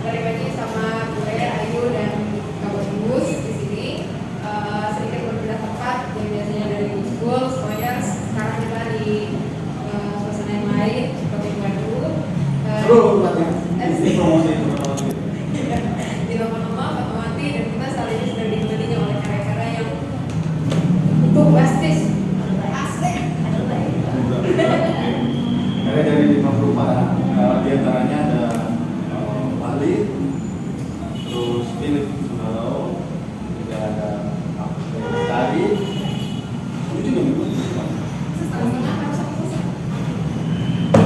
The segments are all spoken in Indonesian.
Balik sama gue Ayu dan kawan Gus di sini. Sedikit berbeda tempat yang biasanya dari school, soalnya sekarang kita di suasana yang lain seperti baru. Di lama-lama Fatmawati, dan kita saat ini sudah ditemani oleh karya-karya yang bombastis, asik. Karya dari 54, diantaranya ada Wali, terus Philip Sundaro, juga ada Tari, itu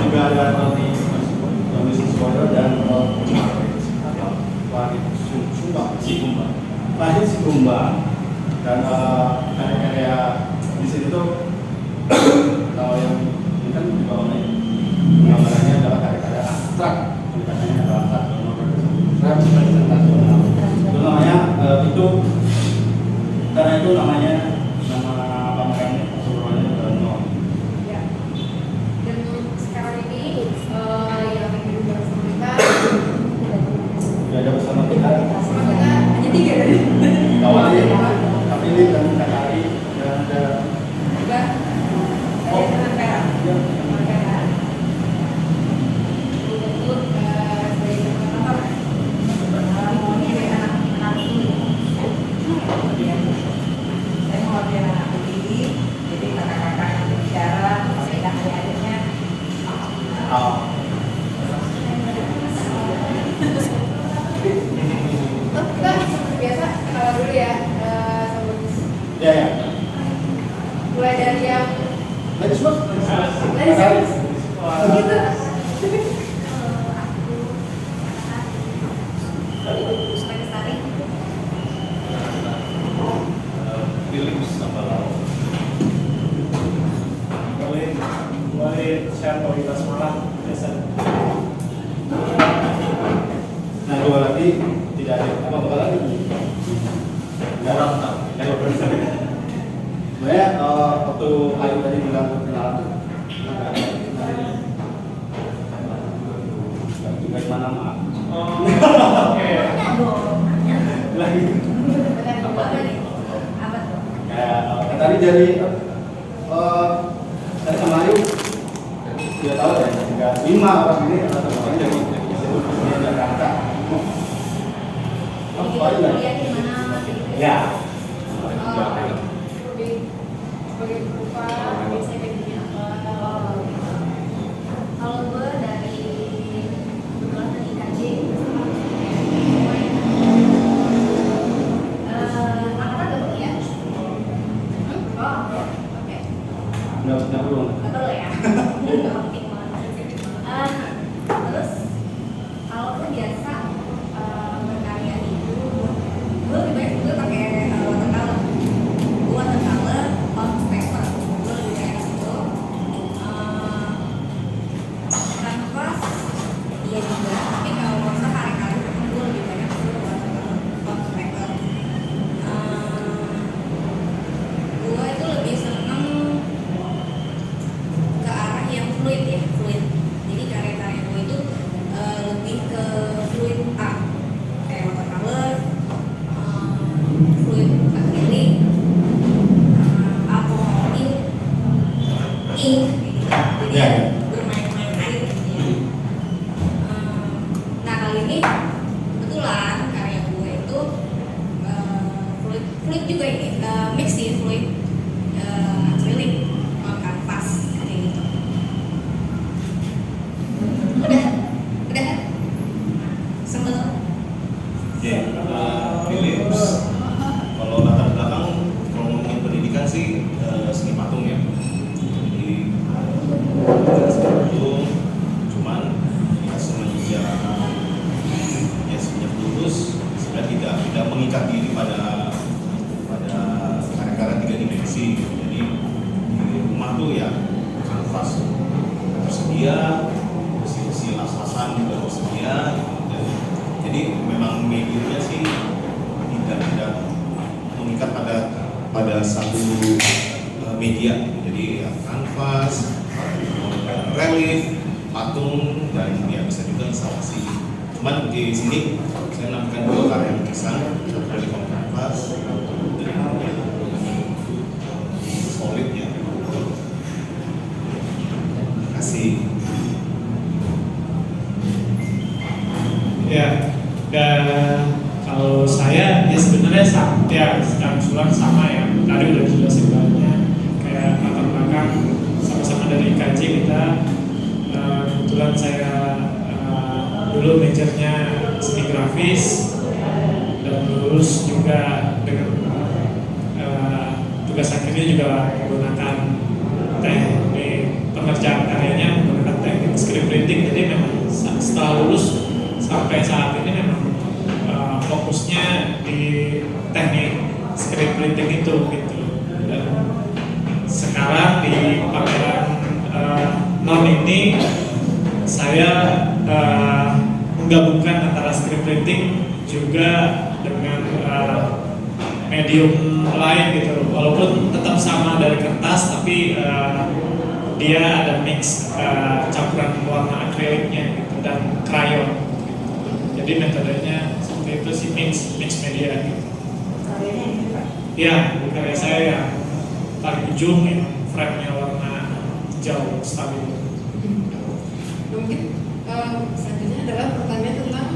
juga ada Tony Siswoyo dan Wahid Sikumba, dan karya-karya di sini tuh kalau yang ini kan di bawahnya gambarannya adalah karya-karya abstrak, tulisannya adalah abstrak presentasional. Itu namanya itu karena itu namanya nama pamerannya keseluruhannya adalah Non. Ya. Dan sekarang ini yang akan hidup bersama kita Sudah ada bersama kita hanya 3 dari Kawali, Kapili, dan Kakari, dan ada juga ada teman perak. Teman perak. Untuk sebagai teman-teman ini anak-anak ini. Saya mewakili anak ini, jadi kakak-kakak yang berbicara, mereka adik-adiknya. Kita seperti biasa kenalan dulu ya, sama Gus. ya. Mulai dari yang Ladies first. dari siapa? Gitu. Supaya Lestari. Philip Sambalau. Wali Syarkoitas Malang Desa. Nah, dua lagi tidak ada apa-apa lagi. Orang tahu. Sebenarnya waktu Ayu tadi bilang perkenalan juga gimana maaf. Oke. Lagi. Apa tuh? Tadi dari tadi sama Ayu dia tahu ya, juga 5 orang ini adalah teman dari Institut Jakarta. Lihat di mana gitu. Ya. Sebagai berupa biasanya kayak gini apa? Kalau gue dari kebetulan dari IKJ, angkatan gak perlu ya? Oh, oke. Nggak perlu. Gak perlu ya? Gak penting banget. Terus kalau gue biasa berkarya itu, gue lebih baik gue pakai watercolor. Gue watercolor on paper. Gue lebih banyak itu. Kanvas iya juga, tapi kalau masa kali-kali gue lebih banyak itu watercolor on paper. Gue itu lebih seneng ke arah yang fluid ya, fluid. Jadi karya-karya gue itu lebih ke fluid art, kayak watercolor, fluid acrylic, aquamarine, ink, gitu. Jadi Ya. bermain-main air gitu ya. Nah kali ini kebetulan karya gue itu fluid, fluid juga ini, mix sih fluid, acrylic, kanvas kayak gitu. Udah sembel. Oke, Philips. Kalau latar belakang, kalau ngomongin pendidikan sih seni patung ya. Jadi seni patung, cuman ya semenjak lulus sudah tidak mengikat diri pada karya-karya 3 dimensi. Jadi di rumah tuh ya kanvas tersedia, besi las-lasan juga tersedia. Dan Jadi memang mediumnya sih tidak mengikat pada satu media. Jadi ya kanvas, relief, patung, dan ya bisa juga instalasi. Cuman di sini saya menampilkan dua karya lukisan, satu dari kanvas dan ya, solid ya. Terima kasih. Ya, dan kalau saya ya sebenarnya usulan sama ya. Tadi udah dijelasin banyak kayak latar belakang sama-sama dari IKJ kita. Kebetulan saya dulu majornya seni grafis dan lulus juga dengan tugas akhirnya juga menggunakan teknik pengerjaan karyanya menggunakan teknik screen printing. Jadi memang setelah lulus sampai saat ini memang fokusnya di teknik screen printing itu gitu. Dan sekarang di pameran non ini saya menggabungkan antara screen printing juga dengan medium lain gitu. Walaupun tetap sama dari kertas, tapi dia ada mix campuran warna akriliknya gitu dan krayon. Jadi metodenya seperti itu sih, mix media gitu. Karyanya ini Pak. Ya, karya saya yang paling ujung ya, frame-nya warna hijau stabil. Mungkin selanjutnya adalah pertanyaan tentang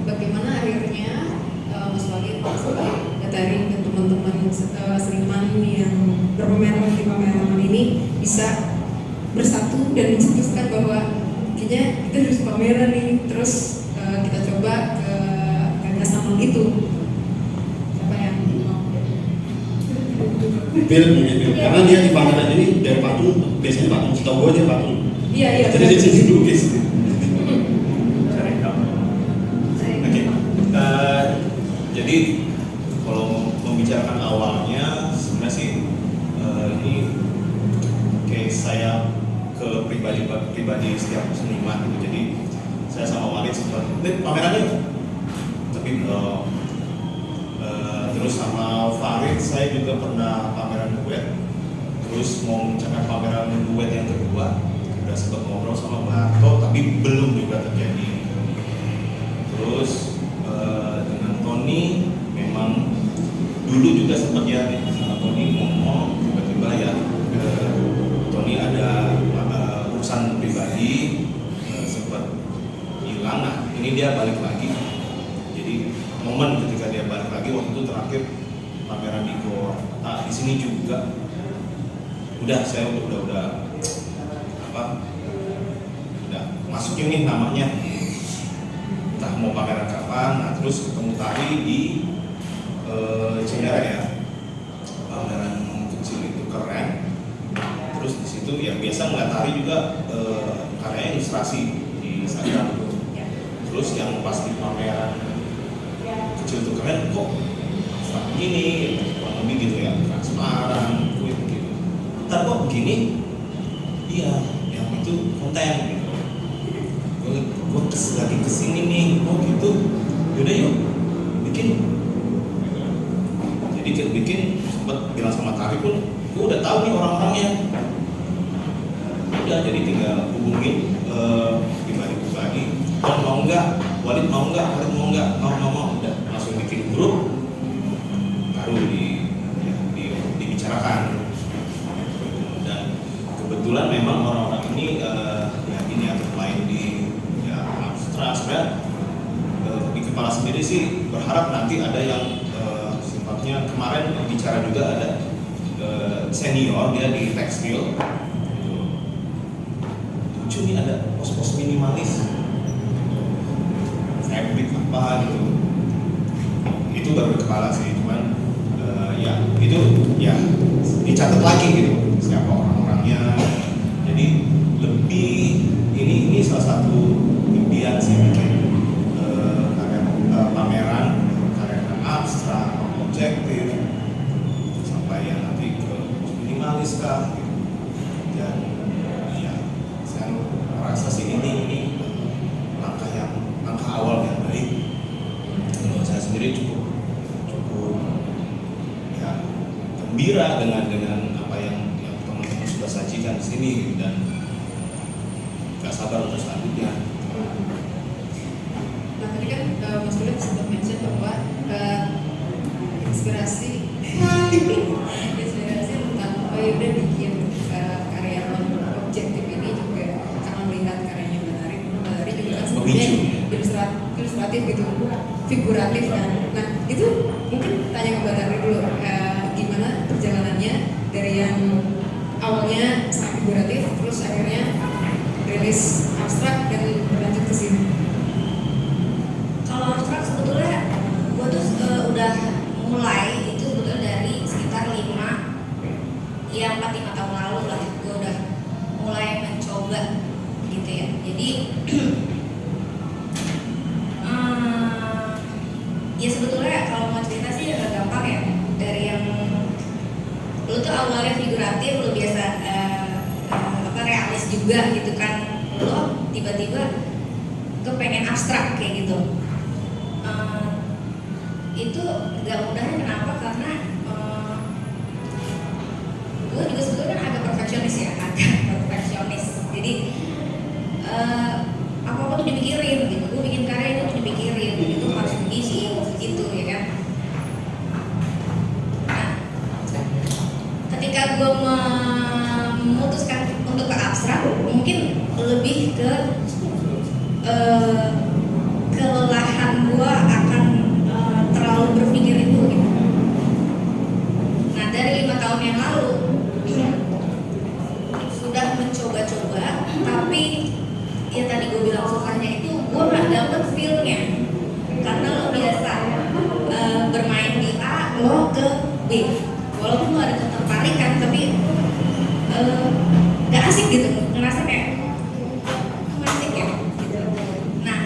bagaimana akhirnya Mas Wagid sebagai Gatari dan teman-teman seniman yang berpameran di pameran ini bisa bersatu dan mencetuskan bahwa kayaknya kita harus pameran nih, terus kita coba ke karya sama itu. Siapa yang mau? Film gitu. Karena dia di pameran ini dari patung, biasanya patung setahu gue dia patung. Iya. Jadi dia jadi lukis. Oke. Jadi kalau membicarakan awalnya sebenarnya sih ini kayak saya ke pribadi setiap seniman gitu. Jadi saya sama Walid sempat pamerannya, tapi terus sama Farid saya juga pernah pameran duet. Terus mau mencapai pameran duet yang kedua, udah sempat ngobrol sama Barto, tapi belum juga terjadi. Terus dengan Tony memang dulu juga sempat ya sama Tony ngomong, tiba-tiba ya Tony ada urusan pribadi, sempat hilang. Nah ini dia balik lagi. Jadi momen ketika dia balik lagi waktu itu terakhir pameran di Goa. Nah di sini juga saya udah masukin nih namanya, entah mau pameran kapan. Nah terus ketemu Tari di Cinere ya, pameran kecil itu keren. Terus di situ ya biasa ngeliat Tari juga karyanya ilustrasi di Instagram gitu. Terus yang pas di pameran kecil itu keren, kok gini, kurang lebih gitu ya, transparan, kuit gitu. Ntar kok begini? Iya, yang itu konten gitu. Gue lagi kesini nih, oh gitu, yaudah yuk bikin. Jadi bikin, sempet bilang sama Tari pun, gue udah tahu nih orang-orangnya. Udah, jadi tinggal hubungin pribadi-pribadi. Tom mau nggak, Walid mau nggak, Walid mau nggak, mau, udah langsung bikin grup, baru dibicarakan. Dan kebetulan memang orang-orang ini main di abstrak. Sebenarnya di kepala sendiri sih berharap nanti ada yang sifatnya, kemarin bicara juga ada senior dia di tekstil. Lucu nih, ada pos-pos minimalis, fabric apa gitu. Itu baru di kepala sih, cuman ya itu ya dicatat lagi gitu siapa orang-orangnya. Jadi lebih ini salah satu impian sih bikin pameran karya abstrak, objektif, sampai yang nanti ke minimalis kah gitu. Dan ya saya merasa sih ini langkah awal yang gembira dengan apa yang teman-teman sudah sajikan di sini dan nggak sabar untuk selanjutnya. Nah tadi kan Mas Philip sempat mention bahwa inspirasi tentang udah bikin karyawan objektif ini juga karena melihat karyanya menarik juga kan sebenarnya ilustratif gitu, figuratif kan. Nah itu mungkin tanya ke Mbak Tari dulu, gimana perjalanannya dari yang awalnya sangat figuratif terus akhirnya rilis abstrak dan berlanjut ke sini. Kalau abstrak sebetulnya gue tuh udah mulai itu sebetulnya dari sekitar 4-5 tahun lalu lah, gue udah mulai mencoba gitu ya. Jadi ya sebetulnya kalau mau cerita sih agak gampang ya, dari yang lu tuh awalnya figuratif, lu biasa realis juga gitu kan, lu tiba-tiba kepengen abstrak kayak gitu. Itu gak mudahnya kenapa? Karena gue juga sebetulnya kan agak perfeksionis ya, jadi apa-apa tuh dipikirin gitu. Gue bikin karya itu tuh dipikirin, itu harus begini, harus begitu ya kan. Nah, ketika gue memutuskan untuk ke abstrak, mungkin lebih ke kelelahan gue akan terlalu berpikir itu gitu. Nah dari 5 tahun yang lalu sudah mencoba-coba, tapi ya tadi gue bilang susahnya itu gue nggak dapet feel-nya, karena lo biasa bermain di A, lo ke B, walaupun lo ada ketertarikan tapi nggak asik gitu, ngerasa kayak asik ya gitu. Nah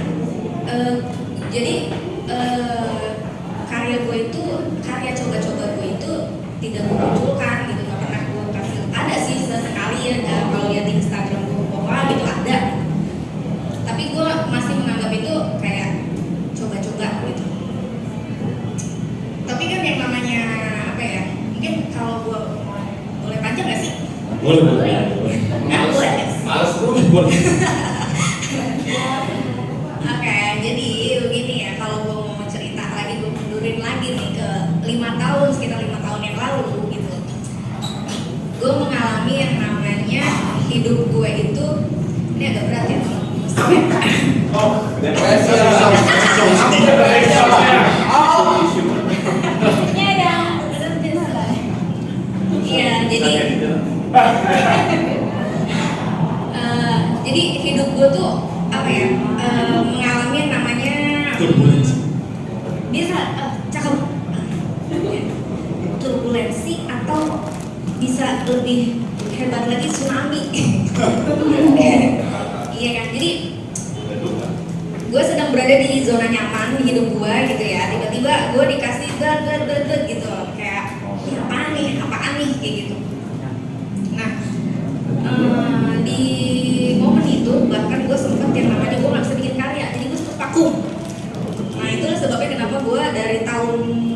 jadi karya coba-coba gue itu tidak memunculkan gitu, nggak pernah gue kasih. Ada sih sesekali ya, kalau lihat di Instagram gue gitu ada, tapi gue masih menganggap itu kayak coba-coba gitu. Tapi kan yang namanya apa ya, mungkin kalau gue boleh panjang nggak sih? Boleh. Nggak boleh. Males boleh. Oke, jadi begini ya, kalau gue mau cerita lagi, gue mundurin lagi nih ke 5 tahun, sekitar 5 tahun yang lalu gitu. Gue mengalami yang namanya hidup gue itu, ini agak berat ya Depresi iya, jadi hidup gue tuh apa ya, mengalami yang namanya bisa cakep turbulensi, atau bisa lebih hebat lagi tsunami. Iya kan, jadi gue sedang berada di zona nyaman hidup gue gitu ya, tiba-tiba gue dikasih gitu, kayak apaan nih kayak gitu. Nah di momen itu bahkan gue sempet yang namanya gue nggak bisa bikin karya, jadi gue sempet vakum. Nah itulah sebabnya kenapa gue dari tahun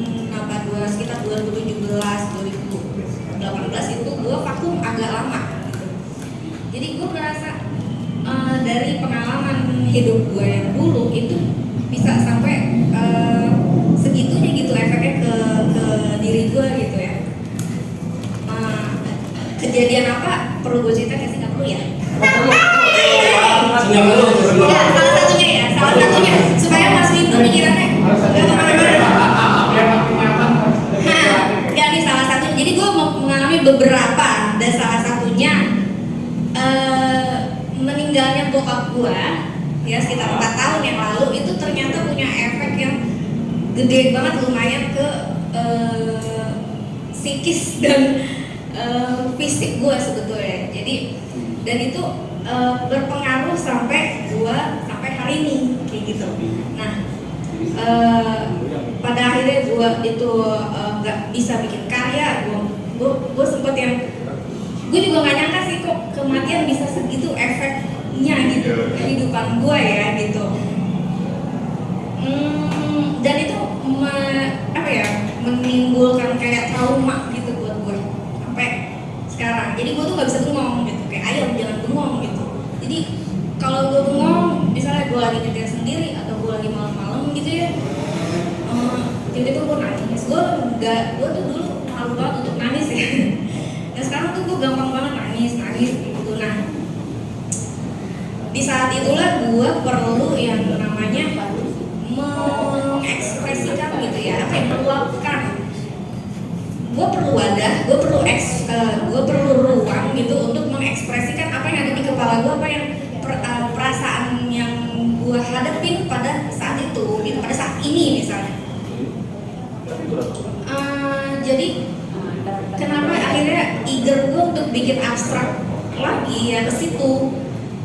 sekitar 2017 2018 itu gue vakum agak lama gitu. Jadi gue merasa dari pengalaman hidup gue yang dulu itu bisa sampai segitunya gitu efeknya ke diri gue gitu ya. Kejadian apa perlu gue cerita nggak sih? Nggak perlu ya? Nggak, salah satunya supaya Mas Windu pikirannya nggak kemana-mana. Nggak, nih salah satunya. Jadi gue mengalami beberapa, dan salah satunya meninggalnya bokap gue ya sekitar 4 tahun yang lalu, itu ternyata punya efek yang gede banget, lumayan ke psikis dan fisik gue sebetulnya. Jadi dan itu berpengaruh sampai hari ini kayak gitu. Nah pada akhirnya gue itu nggak bisa bikin karya. Gue sempet yang gue juga nggak nyangka sih kok kematian bisa segitu efeknya gitu kehidupan gue ya gitu. Dan itu menimbulkan kayak trauma gitu buat gue. jadi gue tuh nggak bisa bengong gitu, kayak ayam jangan bengong gitu. Jadi kalau gue bengong, misalnya gue lagi nyetir sendiri atau gue lagi malam-malam gitu ya, tiba-tiba gue nangis. Gue tuh dulu malu banget untuk nangis ya. Dan sekarang tuh gue gampang banget nangis gitu. Nah, di saat itulah gue perlu yang namanya mengekspresikan gitu ya, apa yang meluapkan. Gue perlu wadah, gue perlu ruang gitu untuk mengekspresikan apa yang ada di kepala gue, apa yang perasaan yang gue hadapin pada saat itu, gitu, pada saat ini misalnya. Jadi kenapa akhirnya eager gue untuk bikin abstrak lagi ya ke situ,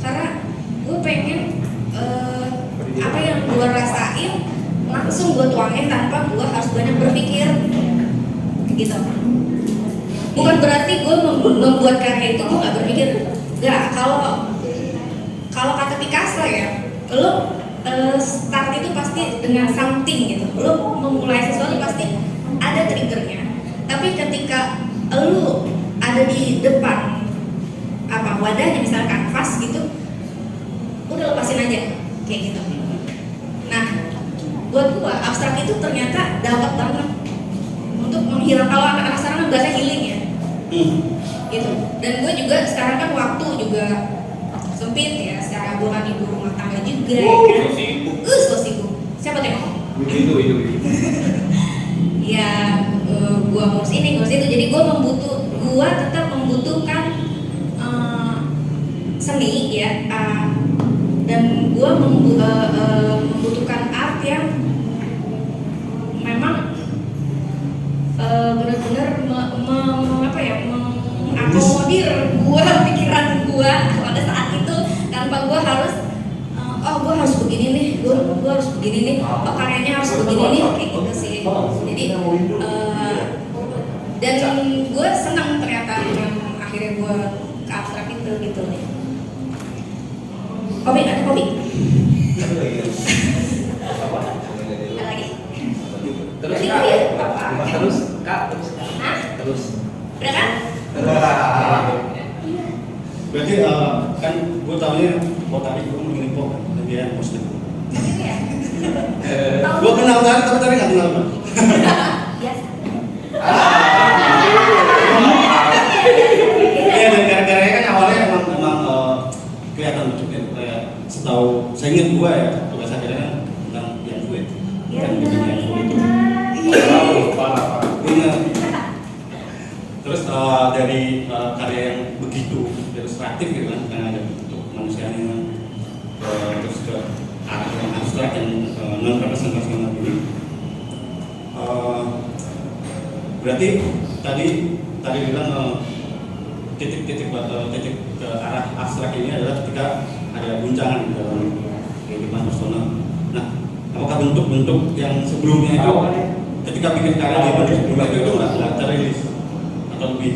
karena gue pengen apa yang gue rasain langsung gue tuangin tanpa gue harus banyak berpikir gitu. Bukan berarti gue membuat karya itu gue nggak berpikir, nggak. Kalau kata Picasso ya, lo start itu pasti dengan something gitu, lo memulai sesuatu pasti ada triggernya. Tapi ketika lo ada di depan wadahnya, misalnya kanvas gitu, udah lepasin aja kayak gitu. Nah, buat gua abstrak itu ternyata dapat banget untuk menghilang. Kalau anak-anak sekarang kan bahasa healing ya, gitu. Dan gue juga sekarang kan waktu juga sempit ya, secara gue kan ibu rumah tangga juga ya kan. So sibuk. Siapa tuh yang ngomong? Itu. Ya, gue ngurus ini, ngurus itu. Jadi gue tetap membutuhkan seni ya, dan gue membutuhkan art yang memang benar-benar mengakomodir gue, pikiran gue pada saat itu, tanpa gue harus gue harus begini nih, gue harus begini nih, karyanya harus begini nih, kayak gitu sih. Jadi dan gue senang ternyata yang akhirnya gue ke abstrak itu gitu nih. Kopi ada kopi? Ada lagi? Terus Jadi, Kak, ya? terus Kak, Hah? terus. Udah kan? Berarti kan gue tahunya tadi gue mengirim kan, dan dia yang positif. Iya. Gue kenal kan, tapi tadi nggak kenal kan? Biasa. Iya, dan gara-garanya kan awalnya emang kelihatan lucu kan, kayak setahu saya ingat gue ya, tugas akhirnya kan tentang yang gue. Iya, Kan benar, bikin yang iya, gue itu. benar. Parah. Iya. Terus dari karya yang begitu ilustratif gitu kan, karena ada bentuk manusianya, terus ke arah yang abstrak yang non representasional ini. Berarti tadi bilang titik ke arah abstrak ini adalah ketika ada guncangan di dalam kehidupan personal. Nah, apakah bentuk-bentuk yang sebelumnya itu ketika bikin karya di bentuk sebelumnya itu nggak terilis atau lebih?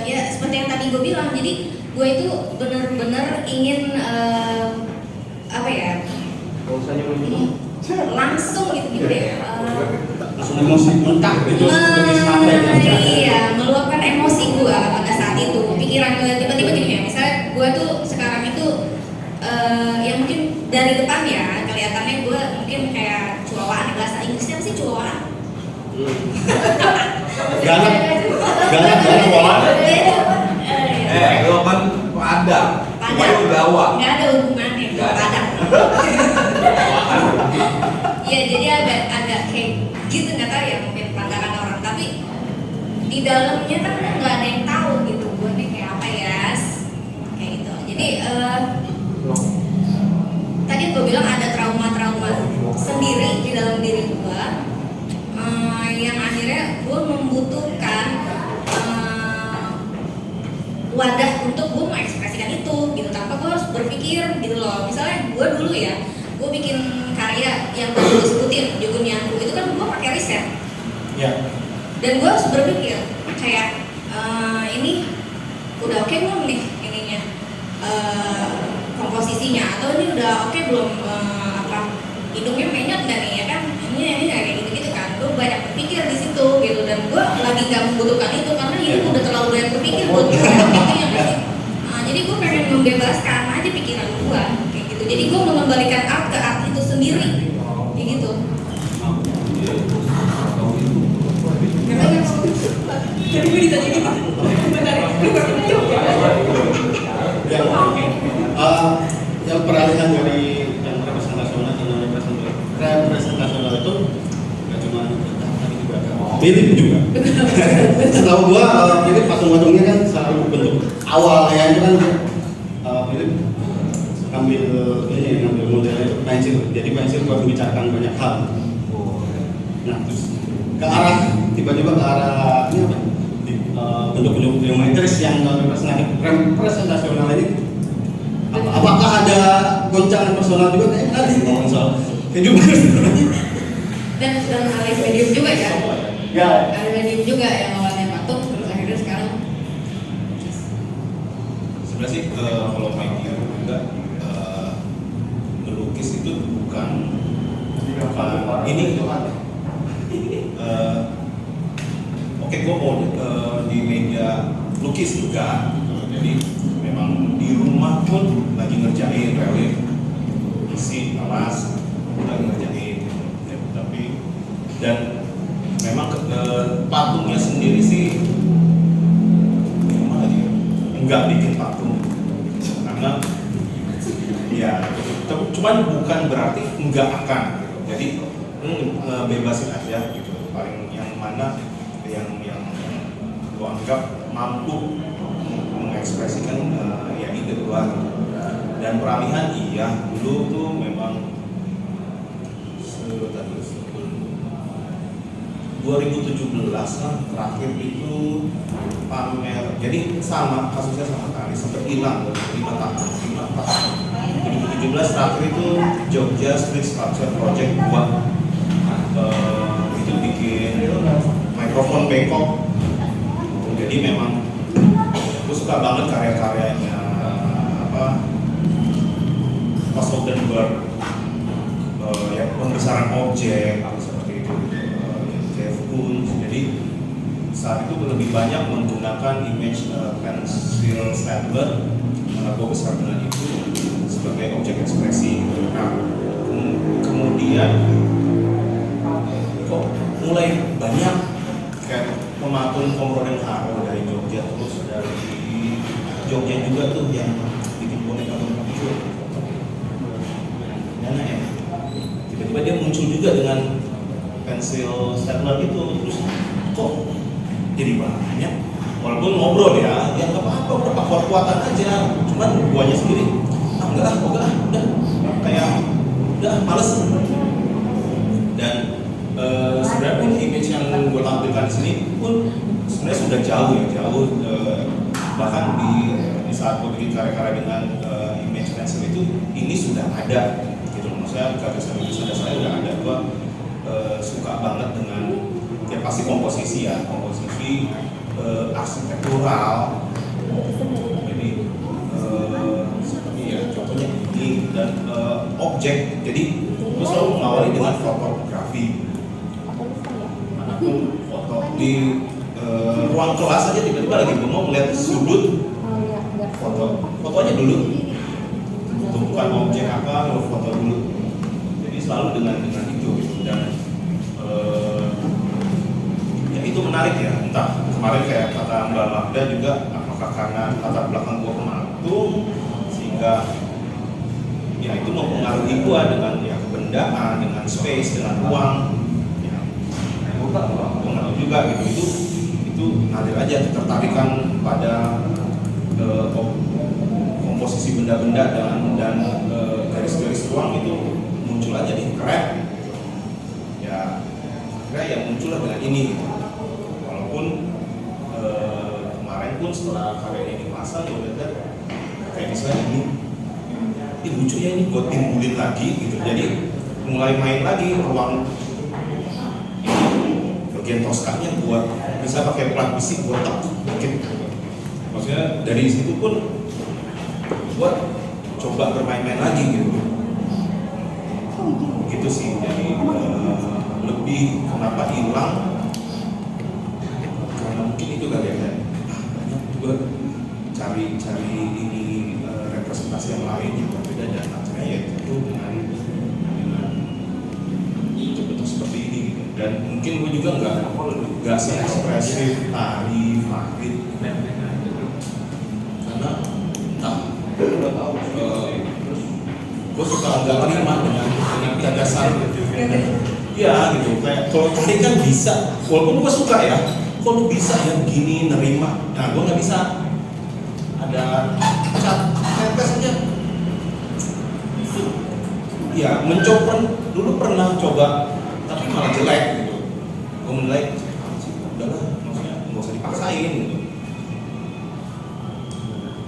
Ya seperti yang tadi gue bilang, jadi gue itu benar-benar ingin langsung gitu ya. Langsung emosi mentah gitu sebagai sampai Iya, meluapkan emosi gue pada saat itu, pikiran gue tiba-tiba gini ya. Misalnya gue tuh sekarang itu ya mungkin dari depan ya kelihatannya gue mungkin kayak cuawaan, bahasa Inggrisnya apa sih cuawaan? galak wala. Lo kan padang, cuma Jawa. Nggak ada hubungannya, gue padang. Iya, jadi agak kayak gitu, nggak tahu ya, mungkin pandangan orang, tapi di dalamnya kan nggak ada yang tahu gitu gue nih kayak apa ya, kayak gitu. Jadi tadi gue bilang ada trauma-trauma sendiri di dalam diri gue, yang akhirnya gue membutuhkan wadah untuk gue mengekspresikan itu gitu, tanpa gue harus berpikir gitu loh. Misalnya gue dulu ya, gue bikin karya yang tadi gue sebutin, Jugun Yanku, itu kan gue pakai riset Ya. dan gue harus berpikir kayak ini udah oke belum nih ininya, komposisinya, atau ini udah oke belum, hidungnya menyot nggak nih ya kan, ini kayak gitu kan. Gue banyak berpikir di situ gitu, dan gue lagi nggak membutuhkan itu karena jadi gue udah terlalu banyak berpikir buat gue gitu ya sih. Jadi gue pengen membebaskan aja pikiran gue kayak gitu. Jadi gue mengembalikan art ke art itu sendiri kayak gitu. Jadi gue ditanya gitu. Yang peralihan dari yang representasional ke non representasional itu nggak cuma tadi juga mirip juga. Setahu gua mirip patung-patungnya kan selalu bentuk awal ya itu kan mirip ngambil modelnya itu pensil. Jadi pensil buat membicarakan banyak hal. Nah terus ke arah tiba-tiba ke arah ini apa? Bentuk-bentuk geometris yang non representasional ini. Apakah ada goncangan personal juga kayak tadi ngomong soal kehidupan Dan analis medium juga kan? ya Ada medium juga yang awalnya patung terus akhirnya sekarang Sebenarnya sih kalau main game juga melukis itu bukan ini oke gue mau di media lukis juga, jadi memang di rumah pun lagi ngerjain relief isi alas lagi ngerjain tapi dan memang patungnya sendiri sih gimana ya enggak bikin patung karena ya cuman bukan berarti enggak akan gitu. Jadi bebasin aja gitu paling yang mana yang lo anggap mampu mengekspresikan ya ide gua dan peralihan iya dulu tuh memang 2017 lah terakhir itu pamer jadi sama kasusnya sama tadi sempat hilang 5 tahun 2017 terakhir itu Jogja Street Sculpture Project buat itu bikin mikrofon bengkok jadi memang gue suka banget karya-karyanya Paul Soderbergh ya pembesaran objek seperti itu Jeff Koons. Jadi saat itu lebih banyak menggunakan image pencil stapler gue besar dengan itu sebagai objek ekspresi. Nah, kemudian kok mulai banyak kayak pematung Komroden Haro dari Jogja terus dari Jogja juga tuh yang bikin boneka muncul. Mana ya? Tiba-tiba dia muncul juga dengan pensil stapler itu terus kok jadi banyak. Walaupun ngobrol ya nggak apa-apa, udah kuat-kuatan aja. Cuman guanya sendiri, udah kayak udah males. Dan sebenarnya image yang gue tampilkan di sini pun sebenarnya sudah jauh bahkan di saat gue bikin karya-karya dengan image pencil itu ini sudah ada gitu. Maksudnya gagasan saya udah ada. Gue suka banget dengan ya pasti komposisi arsitektural. Jadi ya contohnya ini dan objek. Jadi gue selalu mengawali dengan fotografi. Manapun foto di ruang kelas aja tiba-tiba lagi bengong melihat sudut foto aja dulu. Bukan objek apa, foto dulu. Jadi selalu dengan itu gitu. Dan ya itu menarik ya. Entah kemarin kayak kata Mbak Magda juga apakah karena latar belakang gua pematung sehingga ya itu mempengaruhi gua dengan ya kebendaan, dengan space, dengan ruang. Ya, gua nggak tahu juga gitu. Itu ngalir aja ketertarikan pada komposisi benda-benda dan garis-garis ruang itu muncul aja nih keren. Ya kira yang muncul dengan ini gitu. Walaupun kemarin pun setelah karya ini dipasang gue lihat kayak misalnya ini lucu ya ini buat timbulin lagi gitu. Jadi mulai main lagi ruang bagian toskanya buat bisa pakai plat besi buat bikin. Maksudnya dari situ pun buat coba bermain-main lagi gitu. Gitu sih. Jadi lebih kenapa hilang karena mungkin itu kali ya mungkin gue juga nggak se-ekspresif tari Farid karena entah gue suka nggak terima dengan gagasan ya gitu. Kayak kalau tari kan bisa, walaupun gue suka ya, kok lu bisa ya begini nerima, nah gue nggak bisa. Ada tes aja ya, mencoba dulu pernah coba tapi malah jelek gitu. Gue menilai udahlah, maksudnya nggak usah dipaksain gitu.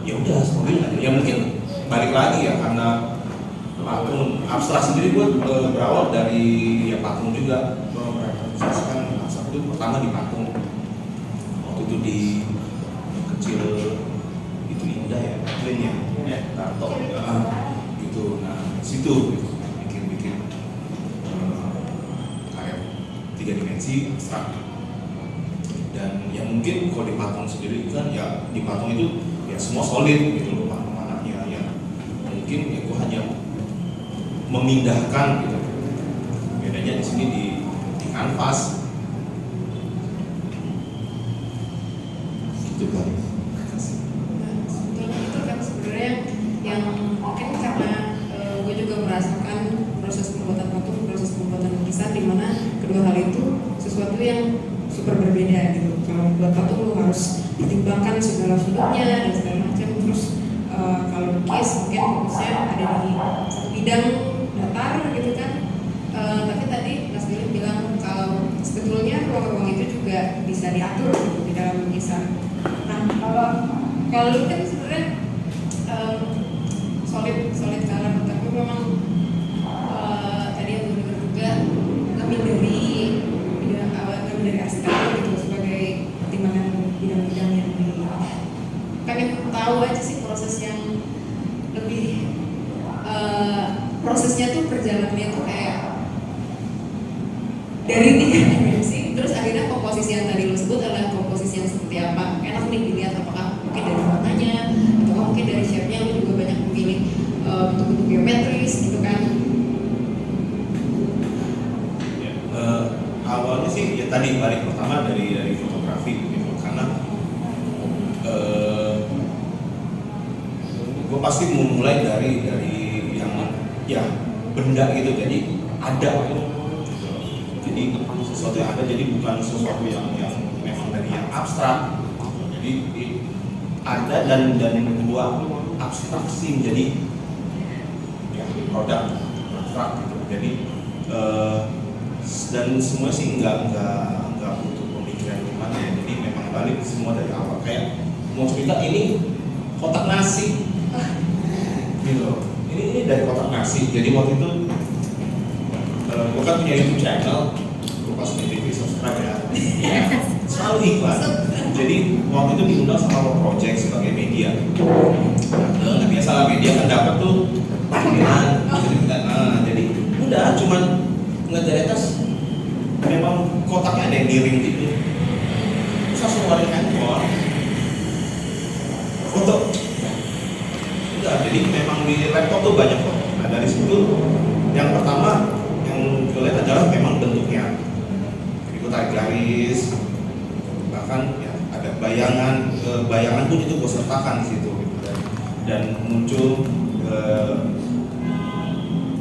Ya udah semoga aja ya, mungkin balik lagi ya karena patung abstrak sendiri gue berawal dari ya patung juga. Kan abstrak itu pertama di patung waktu itu di kecil itu indah ya, Glenn ya, Tarto gitu. Nah situ gitu, bikin kayak 3 dimensi abstrak. Dan yang mungkin kalau di patung sendiri kan ya, di patung itu ya semua solid gitu loh warna-warnanya ya. Mungkin ya gue hanya memindahkan gitu. Bedanya di sini di kanvas. Itu kan. Sebetulnya itu kan sebenarnya yang mungkin karena gue juga merasakan proses pembuatan patung, proses pembuatan lukisan, di mana kedua hal itu sesuatu yang super berbeda gitu. Kalau buat patung lu harus pertimbangkan segala sudutnya dan segala macam. Terus kalau lukis mungkin fokusnya ada di satu bidang datar gitu kan. Tapi tadi Mas Billy bilang kalau sebetulnya ruang-ruang itu juga bisa diatur gitu di dalam lukisan. Nah kalau lu kan sebenarnya solid color, tapi memang tadi yang gue dengar juga lebih dari arsitektur gitu sebagai pertimbangan bidang-bidang yang pengen tahu aja sih proses yang lebih prosesnya tuh perjalanannya tuh kayak dari 3 dimensi, terus akhirnya komposisi yang tadi lo sebut adalah komposisi yang seperti apa. Enak nih dilihat apakah mungkin dari warnanya atau mungkin dari shape-nya. Lo juga banyak memilih bentuk-bentuk geometris gitu kan. Ya, awalnya sih ya tadi balik pertama dari fotografi gitu, karena gue pasti memulai dari yang ya benda gitu, jadi ada gitu. Jadi sesuatu yang ada, jadi bukan sesuatu yang memang dari yang abstrak. Jadi ada dan yang kedua abstraksi menjadi ya produk abstrak gitu. Jadi dan semua sih nggak butuh pemikiran gimana ya. Jadi memang balik semua dari awal. Kayak mau cerita ini kotak nasi gitu. Ini dari kotak nasi. Jadi waktu itu gue kan punya YouTube channel, gue pas di TV subscribe ya, selalu iklan. Jadi waktu itu diundang sama Lo Project sebagai media. Nah, biasalah media kan dapat tuh panggilan, jadi udah cuman ngejar atas, memang kotaknya ada yang miring gitu. Terus langsung ngeluarin handphone, foto. Udah, jadi memang di laptop tuh banyak kok. Nah dari situ yang pertama yang gue lihat adalah memang bentuknya. Jadi gue tarik garis, bahkan ya ada bayangan pun itu gue sertakan di situ gitu. Dan muncul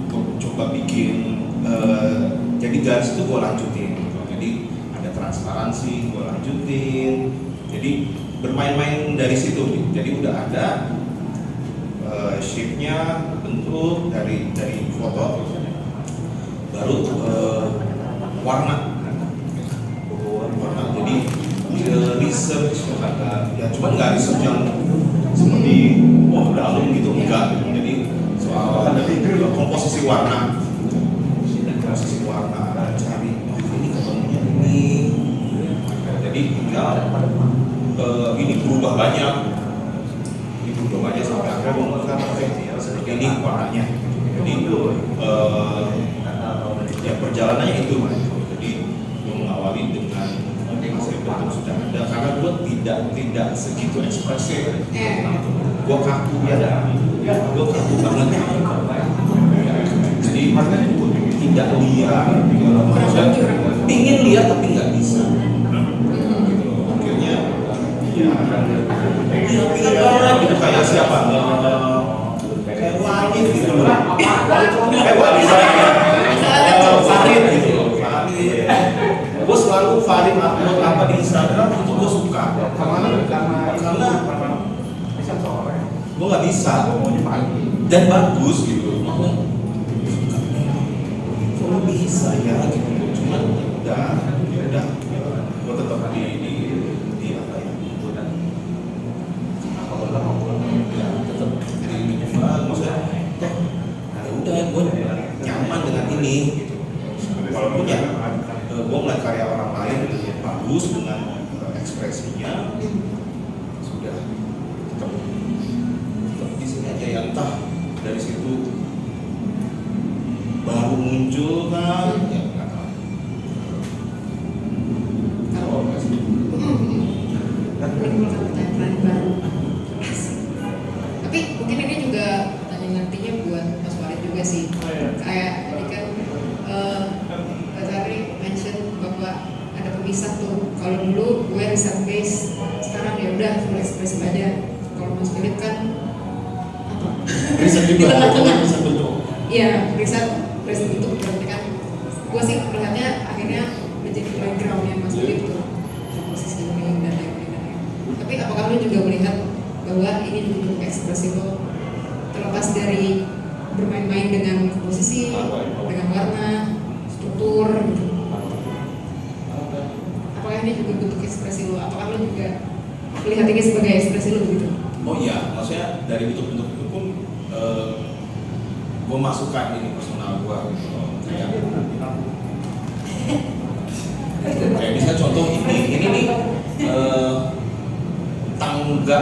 gue coba bikin jadi garis itu gue lanjutin gitu. Jadi ada transparansi gue lanjutin. Jadi bermain-main dari situ gitu. Jadi udah ada shape-nya, bentuk dari foto, baru warna. Jadi research ya, cuman nggak research yang seperti dalam gitu, enggak. Jadi soal komposisi warna, cari ini ketemunya ini. Jadi tinggal ini berubah banyak sampai akhirnya menemukan seperti ini warnanya. Jadi ya perjalanannya itu, jadi mengawali dengan hasil bentuk sudah ada, karena gue tidak segitu ekspresif. Gue kaku ya, gue kaku banget. Jadi tidak liar, ingin ingin lihat tapi nggak bisa. Gitu. Akhirnya ya pengen banget gitu kayak siapa? Kayak Walid gitu loh. Walid Farid gitu loh. Farid. Gue selalu Farid upload apa di Instagram itu gue suka. Karena gue nggak bisa dan bagus gitu. Kok bisa ya gitu. Cuman udah gue tetap di apa ya? Ya tetap jadi maksudnya ya udah gue nyaman dengan ini gitu. Walaupun ya gue ngeliat karya orang lain yang bagus dengan ekspresinya, sudah tetap di sini aja ya, entah dari situ baru muncul kan ya nggak tahu. Kalau menimbulkan pertanyaan baru. Tapi mungkin ini juga nantinya buat Mas Walid juga sih. Kayak tadi kan Pak Zahri mention bahwa ada pemisah tuh. Kalau dulu gue riset base, sekarang ya udah full ekspresif aja. Kalau Mas Philip kan apa? Riset juga, Di tengah-tengah. riset bentuk. Iya, riset bentuk berarti kan. Gue sih melihatnya akhirnya menjadi playgroundnya Mas Philip tuh. Komposisi ini dan lain-lain. Tapi apakah lu juga melihat bahwa ini bentuk ekspresi lo terlepas dari bermain-main dengan komposisi, dengan warna, struktur gitu. Apakah ini juga bentuk ekspresi lo? Apakah lo juga melihat ini sebagai ekspresi lo gitu? Oh iya, maksudnya dari bentuk-bentuk itu pun gue masukkan ini personal gue gitu loh. Kayak misalnya contoh ini nih tangga,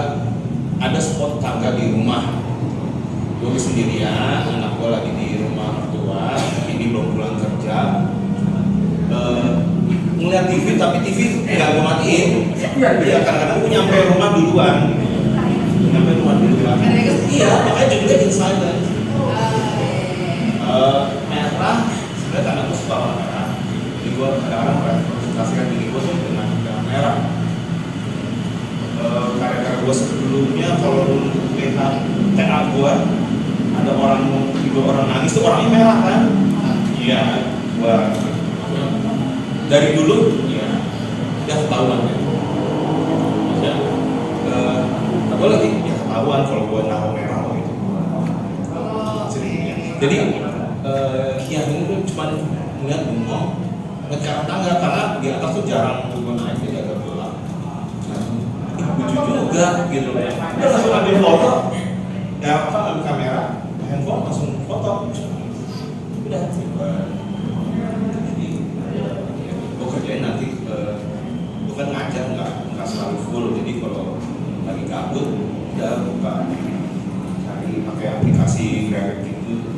ada spot tangga di rumah. Gue sendirian, anak gue lagi di rumah mertua, ini belum pulang kerja. Ngeliat TV tapi TV nggak gue matiin. Iya, kadang-kadang gue nyampe rumah duluan. Iya, makanya judulnya In Silence. Merah, sebenarnya karena gue suka warna merah. Jadi gue kadang-kadang presentasikan diri gue tuh dengan merah. Karya-karya gue sebelumnya kalau lihat TA gue, ada dua orang nangis tuh orangnya merah kan? Iya, gue dari dulu ya udah ketahuan ya. Maksudnya apa lagi? Ya ketahuan kalau gue naruh merah gitu. Jadi ya ini tuh cuma ngeliat bengong, ngeliat ke arah tangga karena di atas tuh jarang gue naik, jadi agak gelap. Lucu juga gitu. Udah langsung ambil foto, ya apa ambil kamera, handphone langsung foto. Udah. Jadi gue kerjain nanti bukan ngajar nggak selalu full. Jadi kalau lagi gabut udah buka cari pakai aplikasi grafik gitu.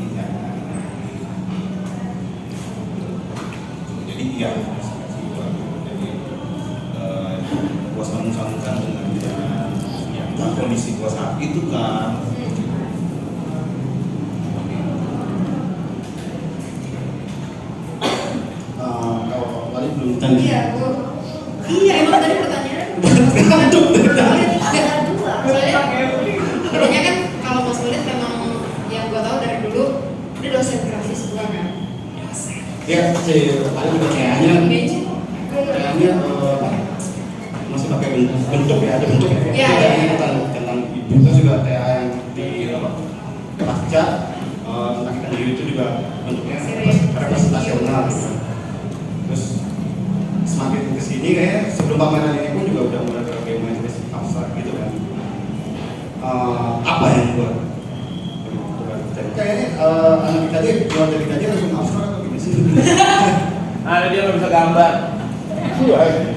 Jadi iya. Jadi gue sambung-sambungkan dengan kondisi gue saat itu kan. Kalau Walid belum tanya. Iya, gue. Iya, emang tadi pertanyaannya soalnya bedanya kan kalau Mas Walid memang yang gue tahu dari dulu dia dosen grafis juga kan. Dosen. Ya, Walid juga kayaknya masih pakai bentuk ya, ada bentuk ya. Iya, TA iya. tentang itu juga TA yang di pasca tentang kita diri itu juga bentuknya representasional. Terus semakin kesini kayak sebelum pameran ini pun juga udah mulai ke geometris abstrak gitu kan. Apa yang buat kayaknya anak kita aja jual dari kita aja langsung abstrak atau gimana sih? Ada dia nggak bisa gambar.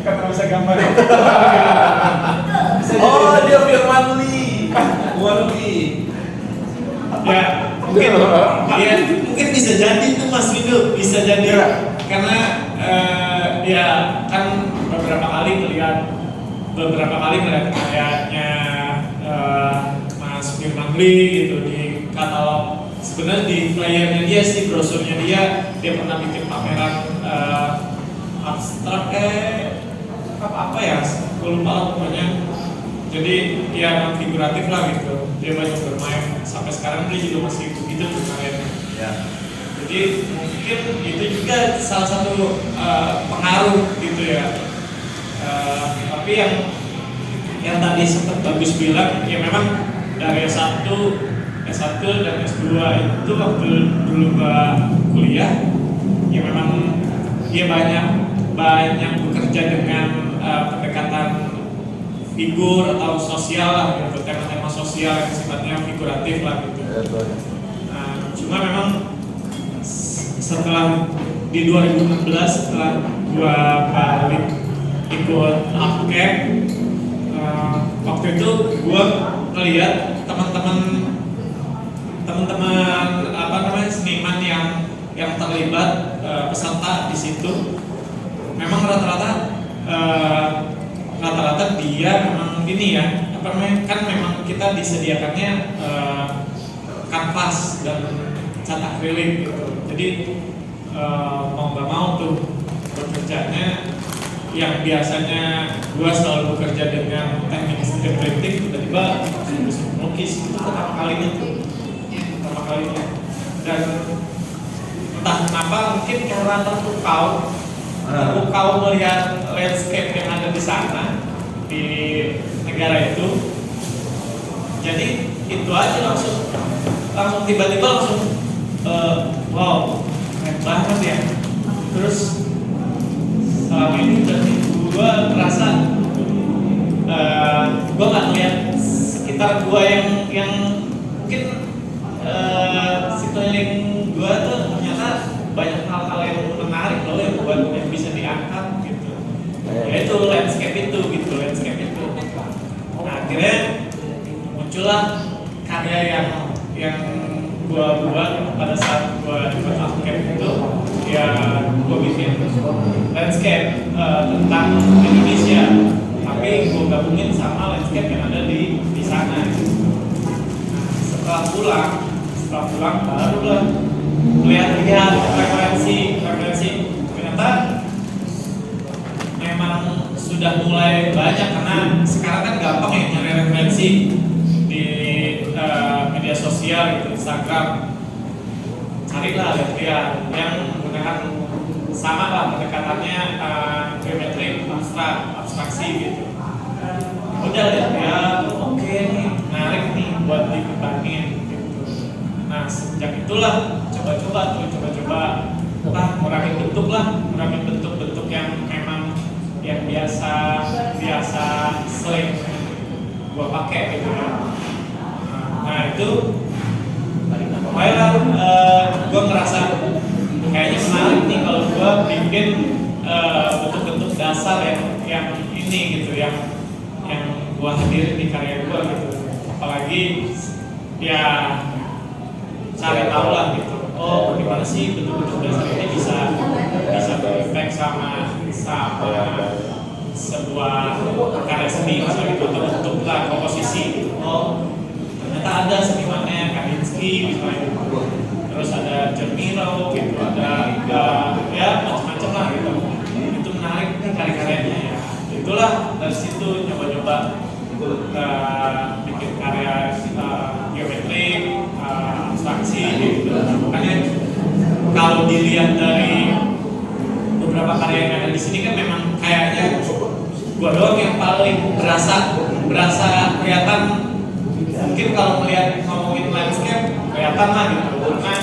Kan nggak bisa gambar. Oh dia Firman Lee. Ya, mungkin bisa jadi tuh Mas Windu, bisa jadi karena ya kan beberapa kali melihat karyanya Mas Firman Lee gitu di katalog, sebenarnya di flyernya dia sih, brosurnya dia pernah bikin pameran abstrak apa ya, gue lupa lah pokoknya. Jadi ya figuratif lah gitu. Dia banyak bermain, sampai sekarang dia juga masih begitu tuh kayaknya. Ya. Jadi mungkin itu juga salah satu pengaruh gitu ya. Tapi yang tadi sempat bagus bilang ya memang dari S1 dan S2 itu waktu dulu gua kuliah ya memang dia banyak bekerja dengan pendekatan figur atau sosial lah gitu, tema-tema sosial yang sifatnya figuratif lah gitu. Nah, cuma memang setelah di 2016 setelah gua balik ikut APCAP, waktu itu gua ngeliat teman-teman apa namanya seniman yang terlibat peserta di situ memang rata-rata dia memang ini ya apa namanya, kan memang kita disediakannya kanvas dan cat akrilik gitu. Jadi mau nggak mau tuh bekerjanya yang biasanya gua selalu bekerja dengan teknik screen printing, tiba-tiba bisa melukis. Itu pertama kalinya dan entah kenapa mungkin karena terpukau melihat landscape yang ada di sana di negara itu, jadi itu aja langsung tiba-tiba wow keren banget ya. Terus selama ini berarti gue ngerasa gue nggak ngeliat sekitar gue yang mungkin sekeliling gue tuh ternyata banyak hal-hal yang menarik loh yang bisa diangkat gitu. Yaitu landscape itu. Nah, akhirnya muncullah karya yang gue buat pada saat gue ikut APCAP itu. Ya, gue bikin landscape tentang Indonesia, tapi gue gabungin sama landscape yang ada di sana. Nah, setelah pulang barulah lihat referensi. Ternyata memang sudah mulai banyak, karena sekarang kan gampang ya nyari referensi di media sosial gitu, Instagram. Carilah lihat yang menggunakan sama lah pendekatannya geometrik, abstraksi gitu. Udah lihat oke nih, menarik nih buat dikembangin gitu. Nah, sejak itulah coba-coba ngurangin bentuk-bentuk yang memang yang biasa sering gua pakai gitu ya. Nah itu gue ngerasa kayaknya menarik nih kalau gue bikin bentuk-bentuk dasar yang ini gitu, yang gue hadirin di karya gue gitu. Apalagi ya cari tahu lah gitu, oh bagaimana sih bentuk-bentuk dasar ini bisa berefek sama sebuah karya seni misalnya gitu, atau bentuk lah komposisi gitu. Oh ternyata ada senimannya Kandinsky misalnya gitu. Terus ada John Miro gitu, ada ya macam-macam lah gitu. Itu menarik nih karya-karyanya ya. Itulah dari situ nyoba-nyoba bikin karya geometrik, abstraksi gitu. Makanya kalau dilihat dari beberapa karya yang ada di sini kan memang kayaknya gua doang yang paling berasa kelihatan. Mungkin kalau melihat ngomongin landscape kelihatan lah gitu, karena